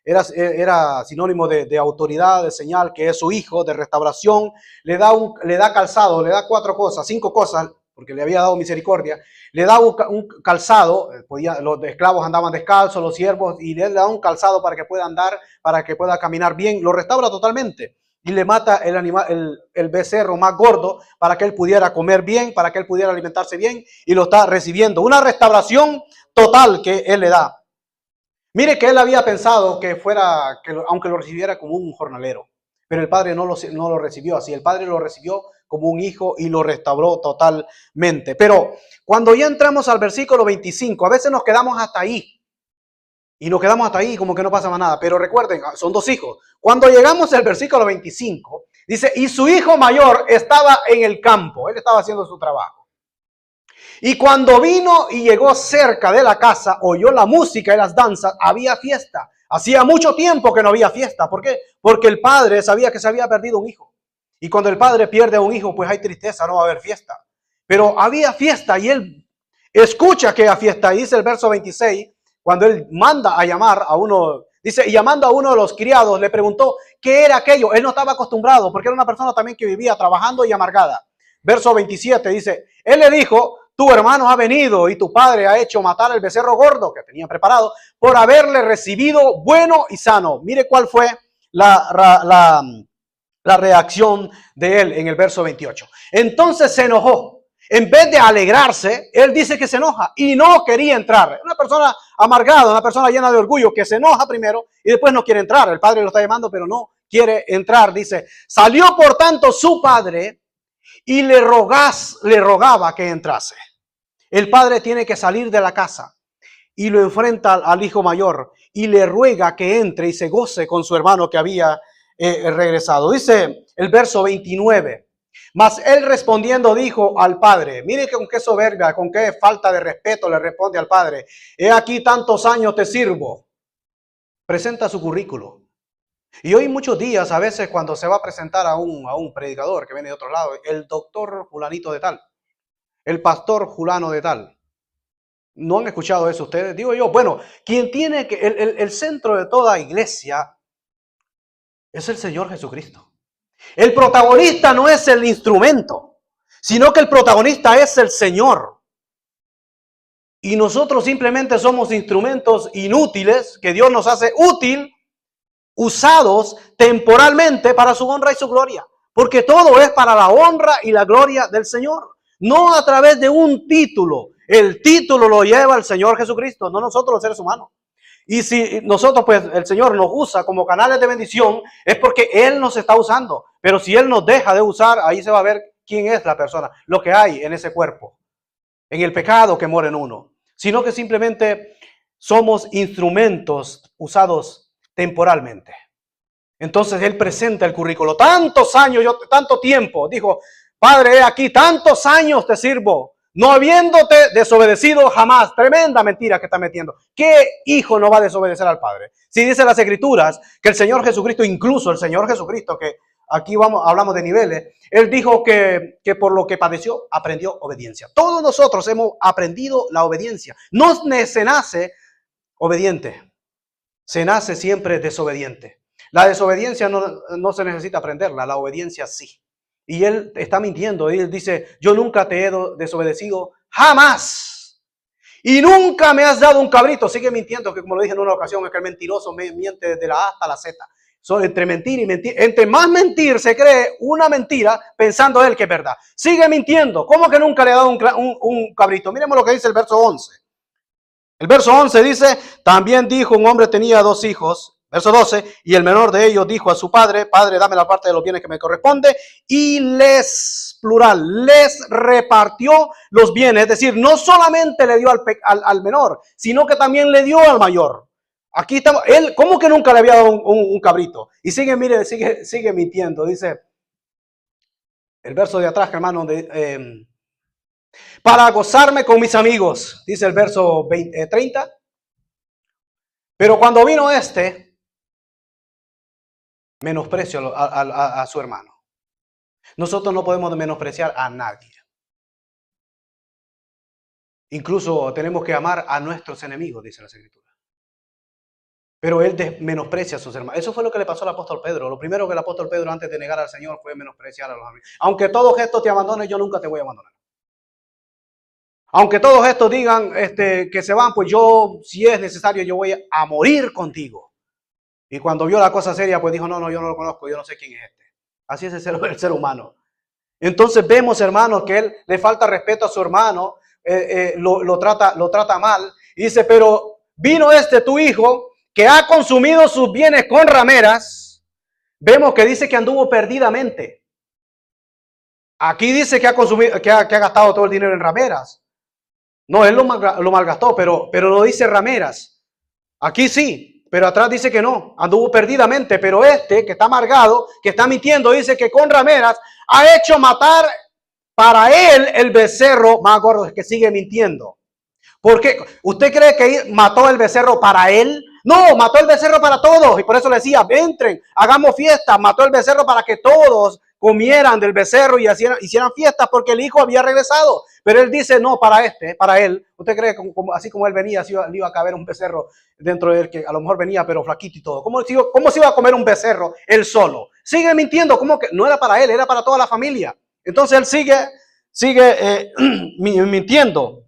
era sinónimo de autoridad, de señal que es su hijo, de restauración. Le da calzado, le da 5 cosas, porque le había dado misericordia. Le da un calzado, los esclavos andaban descalzos, los siervos, y le da un calzado para que pueda andar, para que pueda caminar bien. Lo restaura totalmente. Y le mata el becerro más gordo para que él pudiera comer bien, para que él pudiera alimentarse bien, y lo está recibiendo. Una restauración total que él le da. Mire que él había pensado aunque lo recibiera como un jornalero, pero el padre no lo recibió así. El padre lo recibió como un hijo y lo restauró totalmente. Pero cuando ya entramos al versículo 25, a veces nos quedamos hasta ahí. Y nos quedamos hasta ahí como que no pasa más nada. Pero recuerden, son 2 hijos. Cuando llegamos al versículo 25, dice: y su hijo mayor estaba en el campo. Él estaba haciendo su trabajo. Y cuando vino y llegó cerca de la casa, oyó la música y las danzas, había fiesta. Hacía mucho tiempo que no había fiesta. ¿Por qué? Porque el padre sabía que se había perdido un hijo. Y cuando el padre pierde a un hijo, pues hay tristeza, no va a haber fiesta. Pero había fiesta y él escucha que hay fiesta. Y dice el verso 26, cuando él manda a llamar a uno, dice: y llamando a uno de los criados, le preguntó qué era aquello. Él no estaba acostumbrado, porque era una persona también que vivía trabajando y amargada. Verso 27 dice: él le dijo: tu hermano ha venido y tu padre ha hecho matar el becerro gordo que tenían preparado por haberle recibido bueno y sano. Mire cuál fue la reacción de él en el verso 28. Entonces se enojó. En vez de alegrarse, él dice que se enoja y no quería entrar. Una persona amargada, una persona llena de orgullo que se enoja primero y después no quiere entrar. El padre lo está llamando, pero no quiere entrar. Dice: salió por tanto su padre y le rogaba que entrase. El padre tiene que salir de la casa y lo enfrenta al hijo mayor y le ruega que entre y se goce con su hermano que había regresado. Dice el verso 29. Mas él respondiendo dijo al padre, mire con qué soberbia, con qué falta de respeto le responde al padre. He aquí tantos años te sirvo. Presenta su currículo. Y hoy muchos días, a veces cuando se va a presentar a un predicador que viene de otro lado, el doctor fulanito de tal, el pastor fulano de tal. ¿No han escuchado eso ustedes? Digo yo, bueno, quien tiene que, el centro de toda iglesia es el Señor Jesucristo. El protagonista no es el instrumento, sino que el protagonista es el Señor. Y nosotros simplemente somos instrumentos inútiles que Dios nos hace útil, usados temporalmente para su honra y su gloria. Porque todo es para la honra y la gloria del Señor. No a través de un título. El título lo lleva el Señor Jesucristo, no nosotros los seres humanos. Y si nosotros, pues, el Señor nos usa como canales de bendición, es porque Él nos está usando. Pero si Él nos deja de usar, ahí se va a ver quién es la persona, lo que hay en ese cuerpo, en el pecado que mora en uno. Sino que simplemente somos instrumentos usados temporalmente. Entonces Él presenta el currículo. Tantos años, tanto tiempo, dijo, Padre, aquí tantos años te sirvo, no habiéndote desobedecido jamás. Tremenda mentira que está metiendo. ¿Qué hijo no va a desobedecer al Padre? Si dice las Escrituras que el Señor Jesucristo, incluso el Señor Jesucristo, que aquí hablamos de niveles, Él dijo que por lo que padeció, aprendió obediencia. Todos nosotros hemos aprendido la obediencia. No se nace obediente, se nace siempre desobediente. La desobediencia no se necesita aprenderla, la obediencia sí. Y Él está mintiendo. Él dice, yo nunca te he desobedecido, jamás. Y nunca me has dado un cabrito. Sigue mintiendo, que como lo dije en una ocasión, es que el mentiroso miente desde la A hasta la Z. Entre mentir y mentir, entre más mentir se cree una mentira pensando él que es verdad. Sigue mintiendo. ¿Cómo que nunca le ha dado un cabrito? Miremos lo que dice el verso 11. El verso 11 dice, también dijo un hombre tenía 2 hijos. Verso 12, y el menor de ellos dijo a su padre, Padre, dame la parte de los bienes que me corresponde, y les repartió los bienes. Es decir, no solamente le dio al menor, sino que también le dio al mayor. Aquí estamos, él, ¿cómo que nunca le había dado un cabrito? Y sigue mintiendo, dice el verso de atrás, hermano, para gozarme con mis amigos, dice el verso 30. Pero cuando vino menosprecio a su hermano. Nosotros no podemos menospreciar a nadie. Incluso tenemos que amar a nuestros enemigos, dice la Escritura. Pero él menosprecia a sus hermanos. Eso fue lo que le pasó al apóstol Pedro. Lo primero que el apóstol Pedro antes de negar al Señor fue menospreciar a los amigos. Aunque todos estos te abandonen, yo nunca te voy a abandonar. Aunque todos estos digan que se van, pues yo, si es necesario, yo voy a morir contigo. Y cuando vio la cosa seria, pues dijo, no, yo no lo conozco, yo no sé quién es este. Así es el ser humano. Entonces vemos, hermanos, que él le falta respeto a su hermano, lo trata mal. Y dice, pero vino tu hijo, que ha consumido sus bienes con rameras. Vemos que dice que anduvo perdidamente. Aquí dice que ha consumido, que ha gastado todo el dinero en rameras. No, él lo malgastó, pero no dice rameras. Aquí sí. Pero atrás dice que no, anduvo perdidamente. Pero que está amargado, que está mintiendo, dice que con rameras ha hecho matar para él el becerro más gordo, que sigue mintiendo. ¿Por qué? ¿Usted cree que mató el becerro para él? No, mató el becerro para todos. Y por eso le decía, entren, hagamos fiesta. Mató el becerro para que todos comieran del becerro y hicieran fiestas porque el hijo había regresado. Pero él dice, no, para él. ¿Usted cree que así como él venía, le iba a caber un becerro dentro de él, que a lo mejor venía, pero flaquito y todo? ¿Cómo se iba a comer un becerro él solo? Sigue mintiendo, como que no era para él, era para toda la familia. Entonces él sigue mintiendo.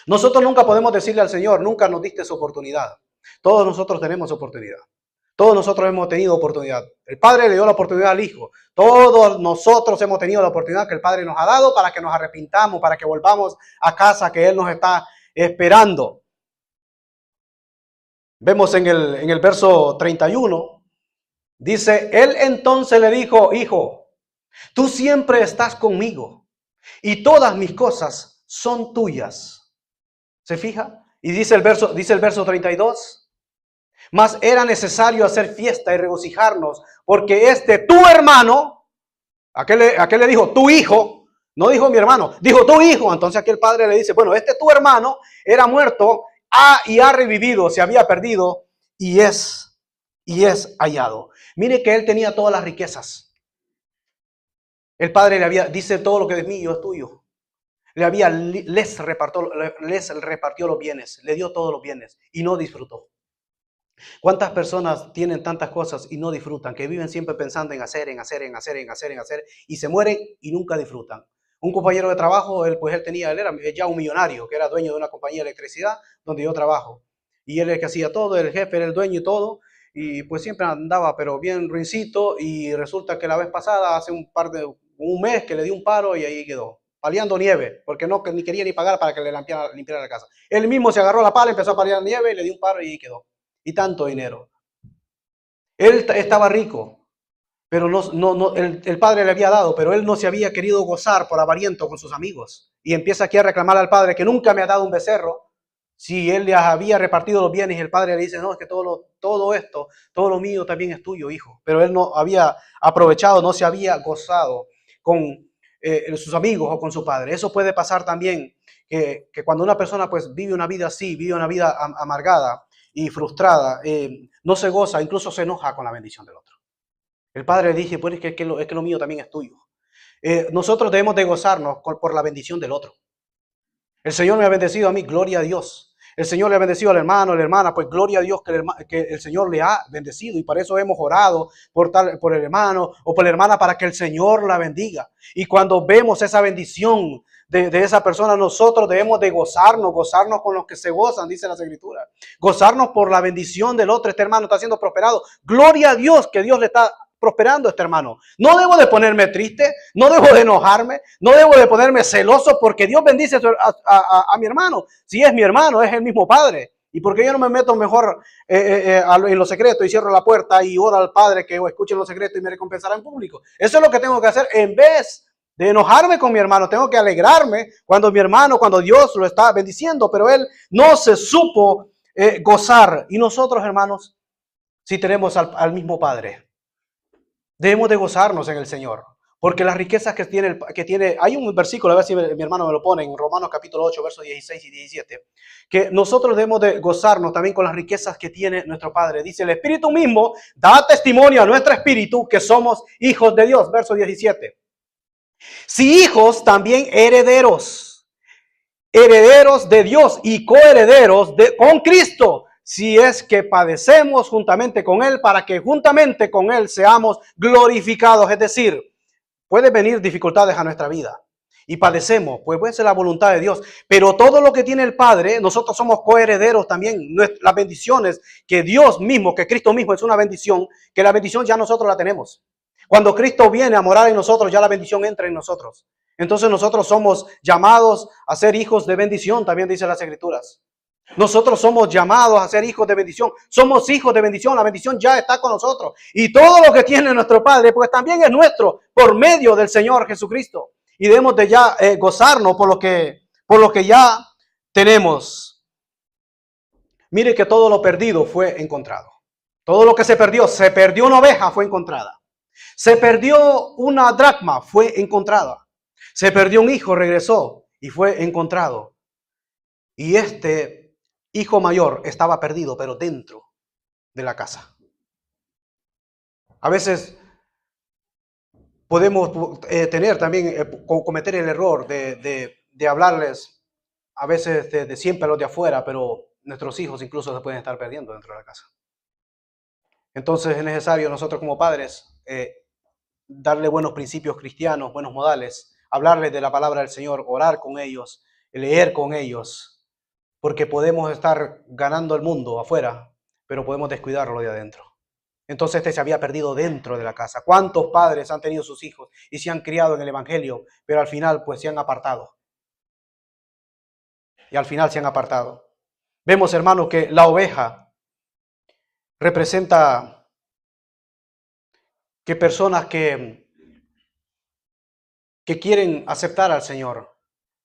Nosotros nunca podemos decirle al Señor, nunca nos diste su oportunidad. Todos nosotros tenemos oportunidad. Todos nosotros hemos tenido oportunidad. El Padre le dio la oportunidad al Hijo. Todos nosotros hemos tenido la oportunidad que el Padre nos ha dado para que nos arrepintamos, para que volvamos a casa que Él nos está esperando. Vemos en el verso 31, dice, Él entonces le dijo, Hijo, Tú siempre estás conmigo y todas mis cosas son tuyas. ¿Se fija? Y dice el verso 32. Mas era necesario hacer fiesta y regocijarnos, porque tu hermano, aquel le dijo, tu hijo, no dijo mi hermano, dijo tu hijo. Entonces aquel padre le dice, bueno, tu hermano era muerto y ha revivido, se había perdido y es hallado. Mire que él tenía todas las riquezas. El padre dice, todo lo que es mío es tuyo. Les repartió los bienes, le dio todos los bienes y no disfrutó. ¿Cuántas personas tienen tantas cosas y no disfrutan? Que viven siempre pensando en hacer y se mueren y nunca disfrutan. Un compañero de trabajo, él era ya un millonario, que era dueño de una compañía de electricidad donde yo trabajo. Y él es el que hacía todo, el jefe era el dueño y todo. Y pues siempre andaba, pero bien ruincito. Y resulta que la vez pasada, hace un mes que le dio un paro y ahí quedó. Paliando nieve, porque ni quería ni pagar para que le limpiara la casa. Él mismo se agarró la pala, empezó a paliar nieve y le dio un paro y ahí quedó. Y tanto dinero. Él estaba rico, pero el padre le había dado, pero él no se había querido gozar por avariento con sus amigos. Y empieza aquí a reclamar al padre que nunca me ha dado un becerro. Si él le había repartido los bienes y el padre le dice, no, es que todo esto, todo lo mío también es tuyo, hijo. Pero él no había aprovechado, no se había gozado con sus amigos o con su padre. Eso puede pasar también, que cuando una persona pues vive una vida así, vive una vida amargada y frustrada, no se goza, incluso se enoja con la bendición del otro. El padre dice, pues es que lo mío también es tuyo. Nosotros debemos de gozarnos por la bendición del otro. El Señor me ha bendecido a mí, gloria a Dios. El Señor le ha bendecido al hermano, a la hermana, pues gloria a Dios que el Señor le ha bendecido. Y por eso hemos orado por el hermano o por la hermana para que el Señor la bendiga. Y cuando vemos esa bendición de esa persona, nosotros debemos de gozarnos con los que se gozan, dice las Escrituras. Gozarnos por la bendición del otro. Este hermano está siendo prosperado. Gloria a Dios que Dios le está prosperando a este hermano. No debo de ponerme triste, no debo de enojarme, no debo de ponerme celoso porque Dios bendice a mi hermano. Si es mi hermano, es el mismo Padre. ¿Y por qué yo no me meto mejor en lo secreto y cierro la puerta y oro al Padre que escuche en lo secreto y me recompensará en público? Eso es lo que tengo que hacer. En vez de enojarme con mi hermano, tengo que alegrarme cuando Dios lo está bendiciendo, pero él no se supo gozar. Y nosotros, hermanos, si tenemos al mismo Padre, debemos de gozarnos en el Señor, porque las riquezas que tiene, hay un versículo, a ver si mi hermano me lo pone, en Romanos capítulo 8, versos 16 y 17, que nosotros debemos de gozarnos también con las riquezas que tiene nuestro Padre. Dice, el Espíritu mismo da testimonio a nuestro espíritu que somos hijos de Dios, verso 17. Si hijos, también herederos de Dios y coherederos con Cristo, si es que padecemos juntamente con Él, para que juntamente con Él seamos glorificados. Es decir, pueden venir dificultades a nuestra vida y padecemos, pues puede ser la voluntad de Dios. Pero todo lo que tiene el Padre, nosotros somos coherederos también. Las bendiciones que Dios mismo, que Cristo mismo es una bendición, que la bendición ya nosotros la tenemos. Cuando Cristo viene a morar en nosotros, ya la bendición entra en nosotros. Entonces nosotros somos llamados a ser hijos de bendición, también dice las Escrituras. Nosotros somos llamados a ser hijos de bendición. Somos hijos de bendición. La bendición ya está con nosotros. Y todo lo que tiene nuestro Padre, pues también es nuestro por medio del Señor Jesucristo. Y debemos de ya gozarnos por lo que ya tenemos. Mire que todo lo perdido fue encontrado. Todo lo que se perdió una oveja, fue encontrada. Se perdió una dracma, fue encontrada. Se perdió un hijo, regresó y fue encontrado. Y hijo mayor estaba perdido, pero dentro de la casa. A veces podemos cometer el error de hablarles a veces de siempre a los de afuera, pero nuestros hijos incluso se pueden estar perdiendo dentro de la casa. Entonces es necesario nosotros como padres darle buenos principios cristianos, buenos modales, hablarles de la palabra del Señor, orar con ellos, leer con ellos. Porque podemos estar ganando el mundo afuera, pero podemos descuidarlo de adentro. Entonces se había perdido dentro de la casa. ¿Cuántos padres han tenido sus hijos y se han criado en el Evangelio, pero al final pues se han apartado? Y al final se han apartado. Vemos, hermanos, que la oveja representa que personas que que quieren aceptar al Señor,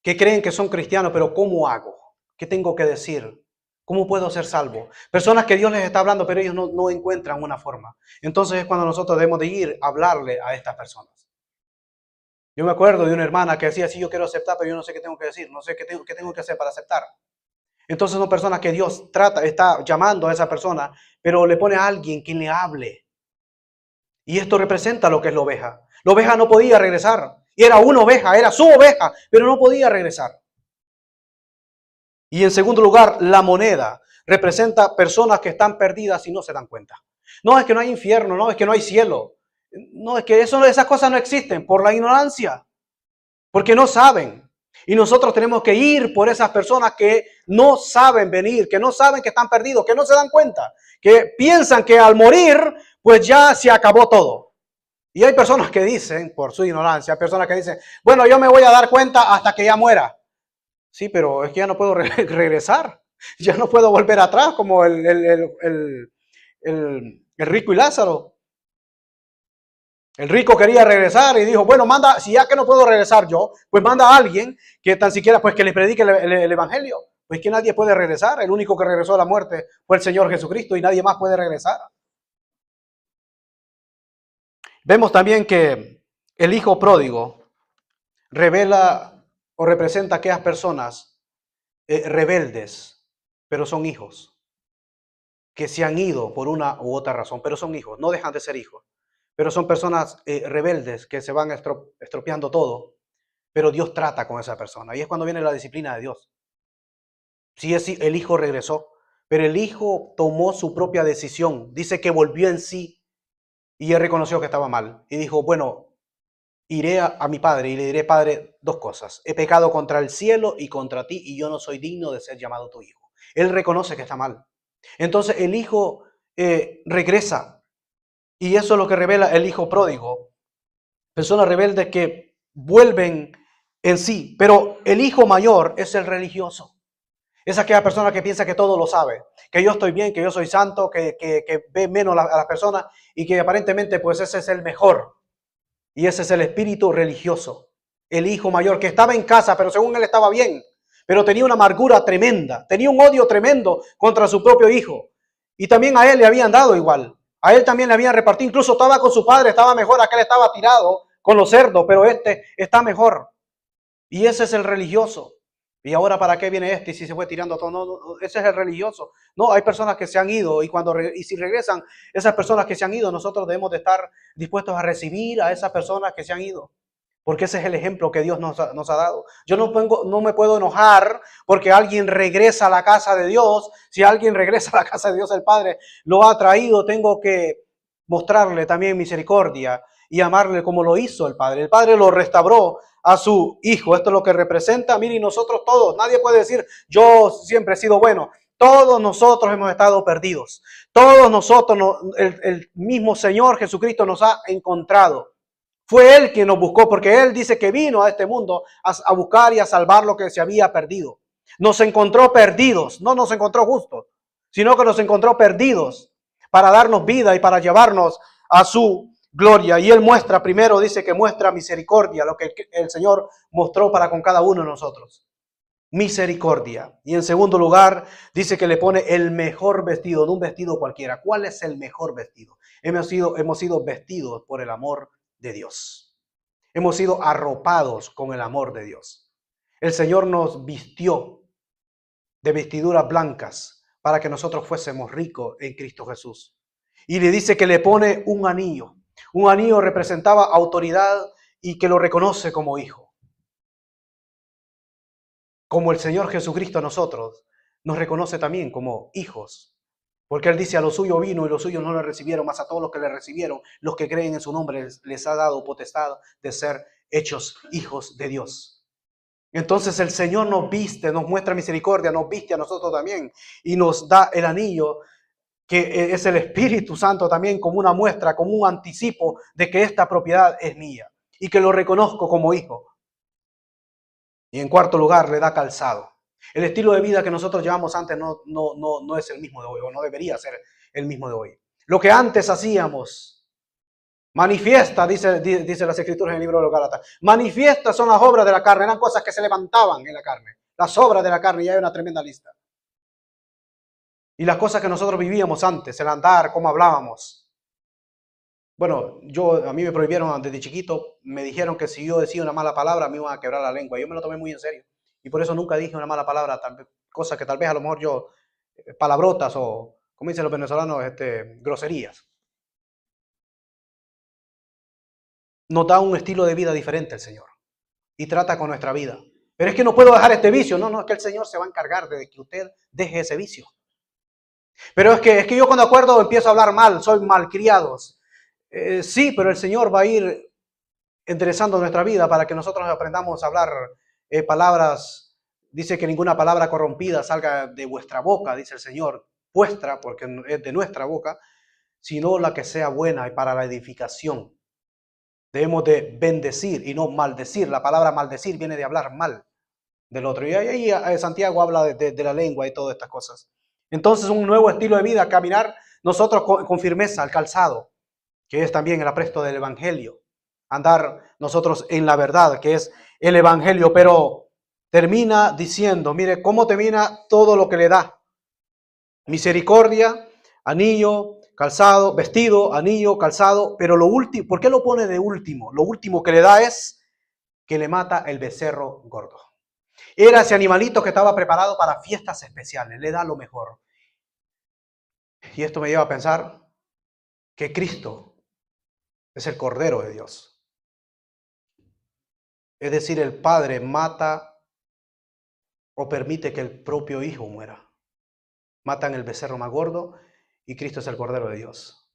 que creen que son cristianos, pero ¿cómo hago? ¿Qué tengo que decir? ¿Cómo puedo ser salvo? Personas que Dios les está hablando, pero ellos no encuentran una forma. Entonces es cuando nosotros debemos de ir a hablarle a estas personas. Yo me acuerdo de una hermana que decía, sí, yo quiero aceptar, pero yo no sé qué tengo que decir, no sé qué tengo que hacer para aceptar. Entonces son personas que Dios está llamando a esa persona, pero le pone a alguien quien le hable. Y esto representa lo que es la oveja. La oveja no podía regresar. Y era una oveja, era su oveja, pero no podía regresar. Y en segundo lugar, la moneda representa personas que están perdidas y no se dan cuenta. No es que no hay infierno, no es que no hay cielo. No, es que esas cosas no existen por la ignorancia, porque no saben. Y nosotros tenemos que ir por esas personas que no saben venir, que no saben que están perdidos, que no se dan cuenta, que piensan que al morir, pues ya se acabó todo. Y hay personas que dicen, por su ignorancia, hay personas que dicen, bueno, yo me voy a dar cuenta hasta que ya muera. Sí, pero es que ya no puedo regresar, ya no puedo volver atrás como el rico y Lázaro. El rico quería regresar y dijo, bueno, manda, si ya que no puedo regresar yo, pues manda a alguien que tan siquiera, pues que le predique el evangelio. Pues que nadie puede regresar. El único que regresó a la muerte fue el Señor Jesucristo y nadie más puede regresar. Vemos también que el hijo pródigo revela o representa a aquellas personas rebeldes, pero son hijos, que se han ido por una u otra razón, pero son hijos, no dejan de ser hijos. Pero son personas rebeldes que se van estropeando todo, pero Dios trata con esa persona. Y es cuando viene la disciplina de Dios. Sí, el hijo regresó, pero el hijo tomó su propia decisión. Dice que volvió en sí y él reconoció que estaba mal. Y dijo, bueno, iré a mi padre y le diré, padre, dos cosas. He pecado contra el cielo y contra ti y yo no soy digno de ser llamado tu hijo. Él reconoce que está mal. Entonces el hijo regresa. Y eso es lo que revela el hijo pródigo. Personas rebeldes que vuelven en sí. Pero el hijo mayor es el religioso. Es aquella persona que piensa que todo lo sabe. Que yo estoy bien, que yo soy santo, que ve menos a las personas y que aparentemente pues ese es el mejor. Y ese es el espíritu religioso. El hijo mayor que estaba en casa, pero según él estaba bien. Pero tenía una amargura tremenda. Tenía un odio tremendo contra su propio hijo. Y también a él le habían dado igual. A él también le habían repartido, incluso estaba con su padre, estaba mejor, aquel estaba tirado con los cerdos, pero este está mejor. Y ese es el religioso. ¿Y ahora para qué viene este? Y si se fue tirando todo, no, ese es el religioso. No, hay personas que se han ido y si regresan esas personas que se han ido, nosotros debemos de estar dispuestos a recibir a esas personas que se han ido. Porque ese es el ejemplo que Dios nos ha dado. Yo no me puedo enojar porque alguien regresa a la casa de Dios. Si alguien regresa a la casa de Dios, el Padre lo ha traído, tengo que mostrarle también misericordia y amarle como lo hizo el Padre. El Padre lo restauró a su Hijo. Esto es lo que representa. Miren, nosotros todos, nadie puede decir, yo siempre he sido bueno. Todos nosotros hemos estado perdidos. Todos nosotros, el mismo Señor Jesucristo nos ha encontrado. Fue Él quien nos buscó, porque Él dice que vino a este mundo a buscar y a salvar lo que se había perdido. Nos encontró perdidos, no nos encontró justos, sino que nos encontró perdidos para darnos vida y para llevarnos a su gloria. Y Él muestra, primero dice que muestra misericordia, lo que el Señor mostró para con cada uno de nosotros. Misericordia. Y en segundo lugar, dice que le pone el mejor vestido, no un vestido cualquiera. ¿Cuál es el mejor vestido? Hemos sido vestidos por el amor de Dios. Hemos sido arropados con el amor de Dios. El Señor nos vistió de vestiduras blancas para que nosotros fuésemos ricos en Cristo Jesús. Y le dice que le pone un anillo. Un anillo representaba autoridad y que lo reconoce como hijo. Como el Señor Jesucristo a nosotros nos reconoce también como hijos. Porque Él dice, a los suyos vino y los suyos no le recibieron, mas a todos los que le recibieron, los que creen en su nombre, les ha dado potestad de ser hechos hijos de Dios. Entonces el Señor nos viste, nos muestra misericordia, nos viste a nosotros también y nos da el anillo, que es el Espíritu Santo también, como una muestra, como un anticipo de que esta propiedad es mía y que lo reconozco como hijo. Y en cuarto lugar, le da calzado. El estilo de vida que nosotros llevamos antes no es el mismo de hoy, o no debería ser el mismo de hoy. Lo que antes hacíamos Manifiesta, dice las Escrituras en el libro de los Gálatas. Manifiestas son las obras de la carne. Eran cosas que se levantaban en la carne. Las obras de la carne, y hay una tremenda lista. Y las cosas que nosotros vivíamos antes, el andar, cómo hablábamos. Bueno, a mí me prohibieron desde chiquito, me dijeron que si yo decía una mala palabra me iban a quebrar la lengua. Yo me lo tomé muy en serio. Y por eso nunca dije una mala palabra, cosas que tal vez a lo mejor yo, palabrotas o, como dicen los venezolanos, groserías. Nos da un estilo de vida diferente el Señor. Y trata con nuestra vida. Pero es que no puedo dejar este vicio. No, es que el Señor se va a encargar de que usted deje ese vicio. Pero es que yo cuando acuerdo empiezo a hablar mal, soy malcriado. Sí, pero el Señor va a ir enderezando nuestra vida para que nosotros aprendamos a hablar palabras. Dice que ninguna palabra corrompida salga de vuestra boca, dice el Señor, vuestra, porque es de nuestra boca, sino la que sea buena y para la edificación. Debemos de bendecir y no maldecir. La palabra maldecir viene de hablar mal del otro. Y ahí Santiago habla de la lengua y todas estas cosas. Entonces un nuevo estilo de vida, caminar nosotros con firmeza al calzado, que es también el apresto del Evangelio. Andar nosotros en la verdad, que es el Evangelio, pero termina diciendo, mire cómo termina todo lo que le da. Misericordia, anillo, calzado, vestido, anillo, calzado, pero lo último, ¿por qué lo pone de último? Lo último que le da es que le mata el becerro gordo. Era ese animalito que estaba preparado para fiestas especiales, le da lo mejor. Y esto me lleva a pensar que Cristo es el Cordero de Dios. Es decir, el Padre mata o permite que el propio Hijo muera. Matan el becerro más gordo y Cristo es el Cordero de Dios.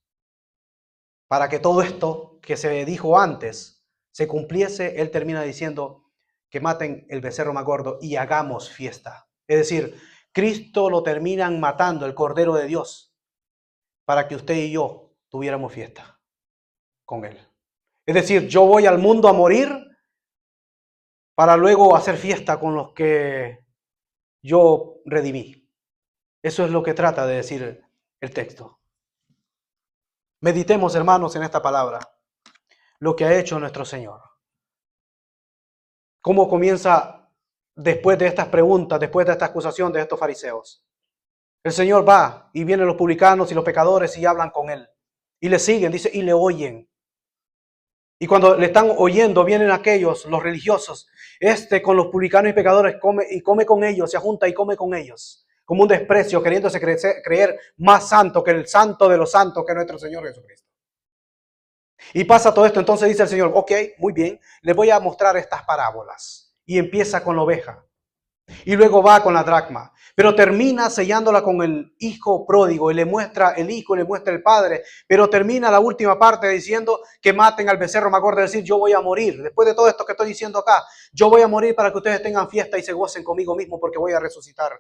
Para que todo esto que se dijo antes se cumpliese, Él termina diciendo que maten el becerro más gordo y hagamos fiesta. Es decir, Cristo lo terminan matando, el Cordero de Dios, para que usted y yo tuviéramos fiesta con Él. Es decir, yo voy al mundo a morir para luego hacer fiesta con los que yo redimí. Eso es lo que trata de decir el texto. Meditemos, hermanos, en esta palabra, lo que ha hecho nuestro Señor. ¿Cómo comienza después de estas preguntas, después de esta acusación de estos fariseos? El Señor va y vienen los publicanos y los pecadores y hablan con Él. Y le siguen, dice, y le oyen. Y cuando le están oyendo, vienen aquellos, los religiosos, con los publicanos y pecadores come con ellos, se junta y come con ellos. Como un desprecio, queriéndose creer más santo que el santo de los santos, que nuestro Señor Jesucristo. Y pasa todo esto, entonces dice el Señor, ok, muy bien, les voy a mostrar estas parábolas. Y empieza con la oveja. Y luego va con la dracma. Pero termina sellándola con el hijo pródigo. Y le muestra el hijo, le muestra el padre. Pero termina la última parte diciendo que maten al becerro más gordo. Es decir, yo voy a morir. Después de todo esto que estoy diciendo acá, yo voy a morir para que ustedes tengan fiesta y se gocen conmigo mismo, porque voy a resucitar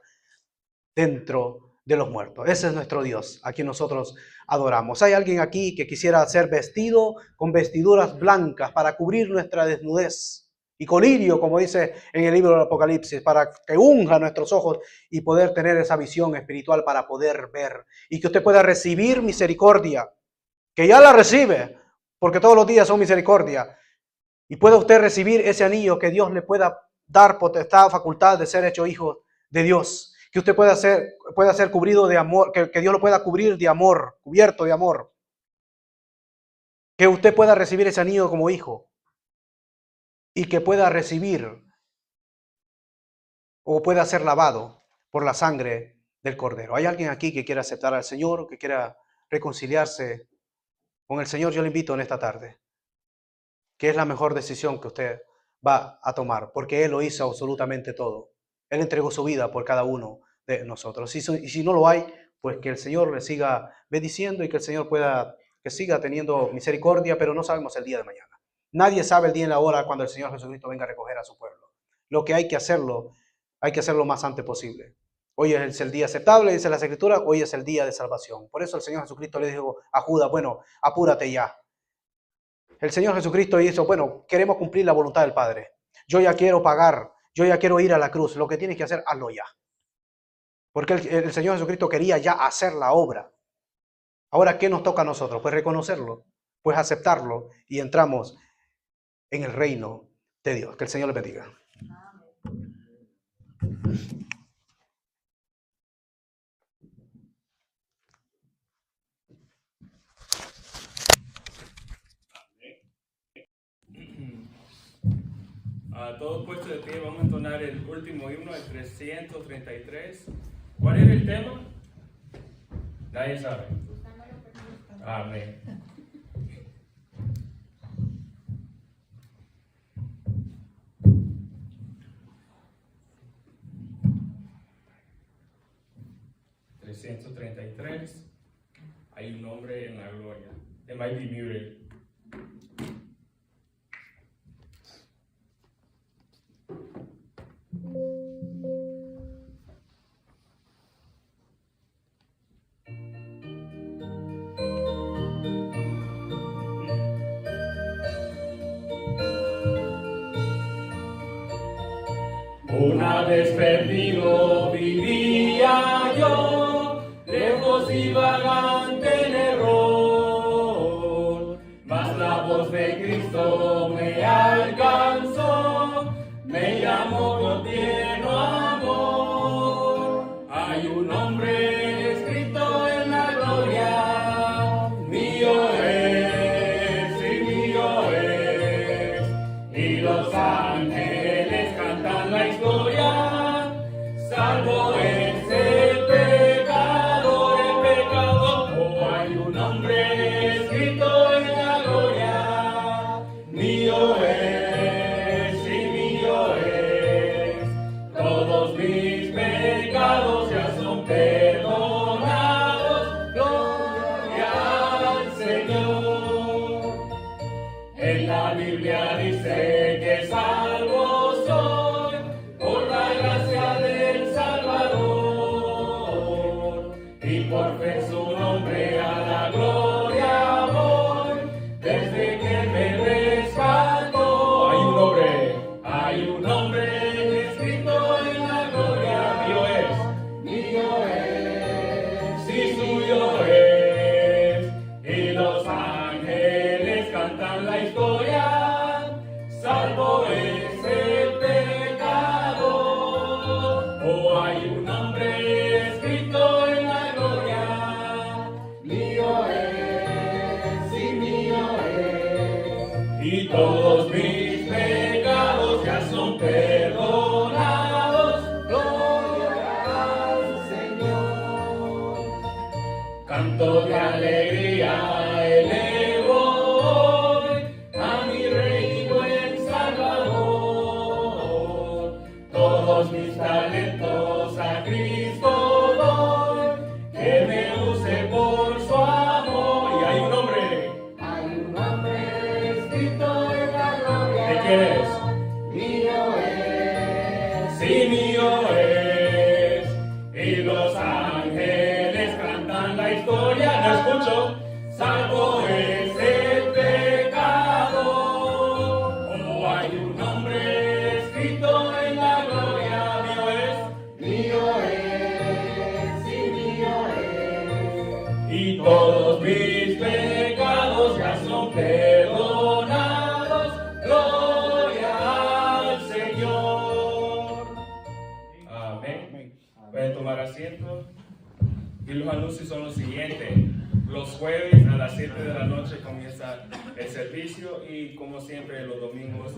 dentro de los muertos. Ese es nuestro Dios, a quien nosotros adoramos. ¿Hay alguien aquí que quisiera ser vestido con vestiduras blancas para cubrir nuestra desnudez? Y con lirio, como dice en el libro del Apocalipsis, para que unja nuestros ojos y poder tener esa visión espiritual para poder ver. Y que usted pueda recibir misericordia, que ya la recibe, porque todos los días son misericordia. Y pueda usted recibir ese anillo que Dios le pueda dar potestad, facultad de ser hecho hijo de Dios. Que usted pueda ser cubrido de amor, que Dios lo pueda cubrir de amor, cubierto de amor. Que usted pueda recibir ese anillo como hijo. Y que pueda recibir o pueda ser lavado por la sangre del Cordero. ¿Hay alguien aquí que quiera aceptar al Señor o que quiera reconciliarse con el Señor? Yo le invito en esta tarde, que es la mejor decisión que usted va a tomar, porque Él lo hizo absolutamente todo. Él entregó su vida por cada uno de nosotros. Y si no lo hay, pues que el Señor le siga bendiciendo y que el Señor que siga teniendo misericordia, pero no sabemos el día de mañana. Nadie sabe el día y la hora cuando el Señor Jesucristo venga a recoger a su pueblo. Lo que hay que hacerlo lo más antes posible. Hoy es el día aceptable, dice las Escrituras, hoy es el día de salvación. Por eso el Señor Jesucristo le dijo a Judas, bueno, apúrate ya. El Señor Jesucristo hizo, bueno, queremos cumplir la voluntad del Padre. Yo ya quiero pagar, yo ya quiero ir a la cruz. Lo que tienes que hacer, hazlo ya. Porque el Señor Jesucristo quería ya hacer la obra. Ahora, ¿qué nos toca a nosotros? Pues reconocerlo. pues aceptarlo y entramos en el reino de Dios. Que el Señor les bendiga. A todos puestos de pie, vamos a entonar el último himno, el 333. ¿Cuál es el tema? Nadie sabe. Amén. Hay un nombre en la gloria. It might be muted. Una vez perdido vivía yo, lejos y vagante en error, mas la voz de Cristo me alcanzó, me llamó con tierno amor. Hay un nombre escrito en la gloria, mío es, sí mío es, y los ángeles cantan la historia, salvo es el pecado, oh, hay un nombre escrito en la gloria, mío es, sí mío es, todos mis pecados ya son perdonados, gloria al Señor. En la Biblia dice que salvo soy por la gracia del Salvador, y por fe su nombre a la gloria voy, desde que me rescató. Hay un nombre escrito en la gloria, mío es, sí suyo es, y los ángeles cantan la historia, salvo es el pecado. Oh, hay un nombre escrito en la gloria, mío es, sí mío es, y todos mis pecados ya son perdonados, gloria al Señor. Canto de alegría elevo hoy a mi Rey y buen Salvador. Todos mis talentos a Cristo doy, que me use por su amor. Y hay un nombre escrito en la gloria. ¿De quién es? Mío es, sí mío es, y los ángeles cantan la historia. No escucho, salvo es el pecado. Oh, hay un nombre escrito en la gloria, mío es, sí mío es, y todos mis pecados ya son perdonados, gloria al Señor. Amén. Pueden tomar asiento. Y los anuncios son los siguientes. Los jueves a las 7 de la noche comienza el servicio, y como siempre los domingos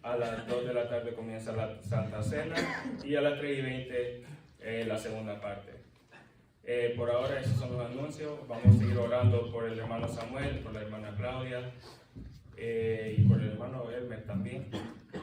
a las 2 de la tarde comienza la Santa Cena, y a las 3:20 la segunda parte. Por ahora esos son los anuncios. Vamos a seguir orando por el hermano Samuel, por la hermana Claudia y por el hermano Elmer también.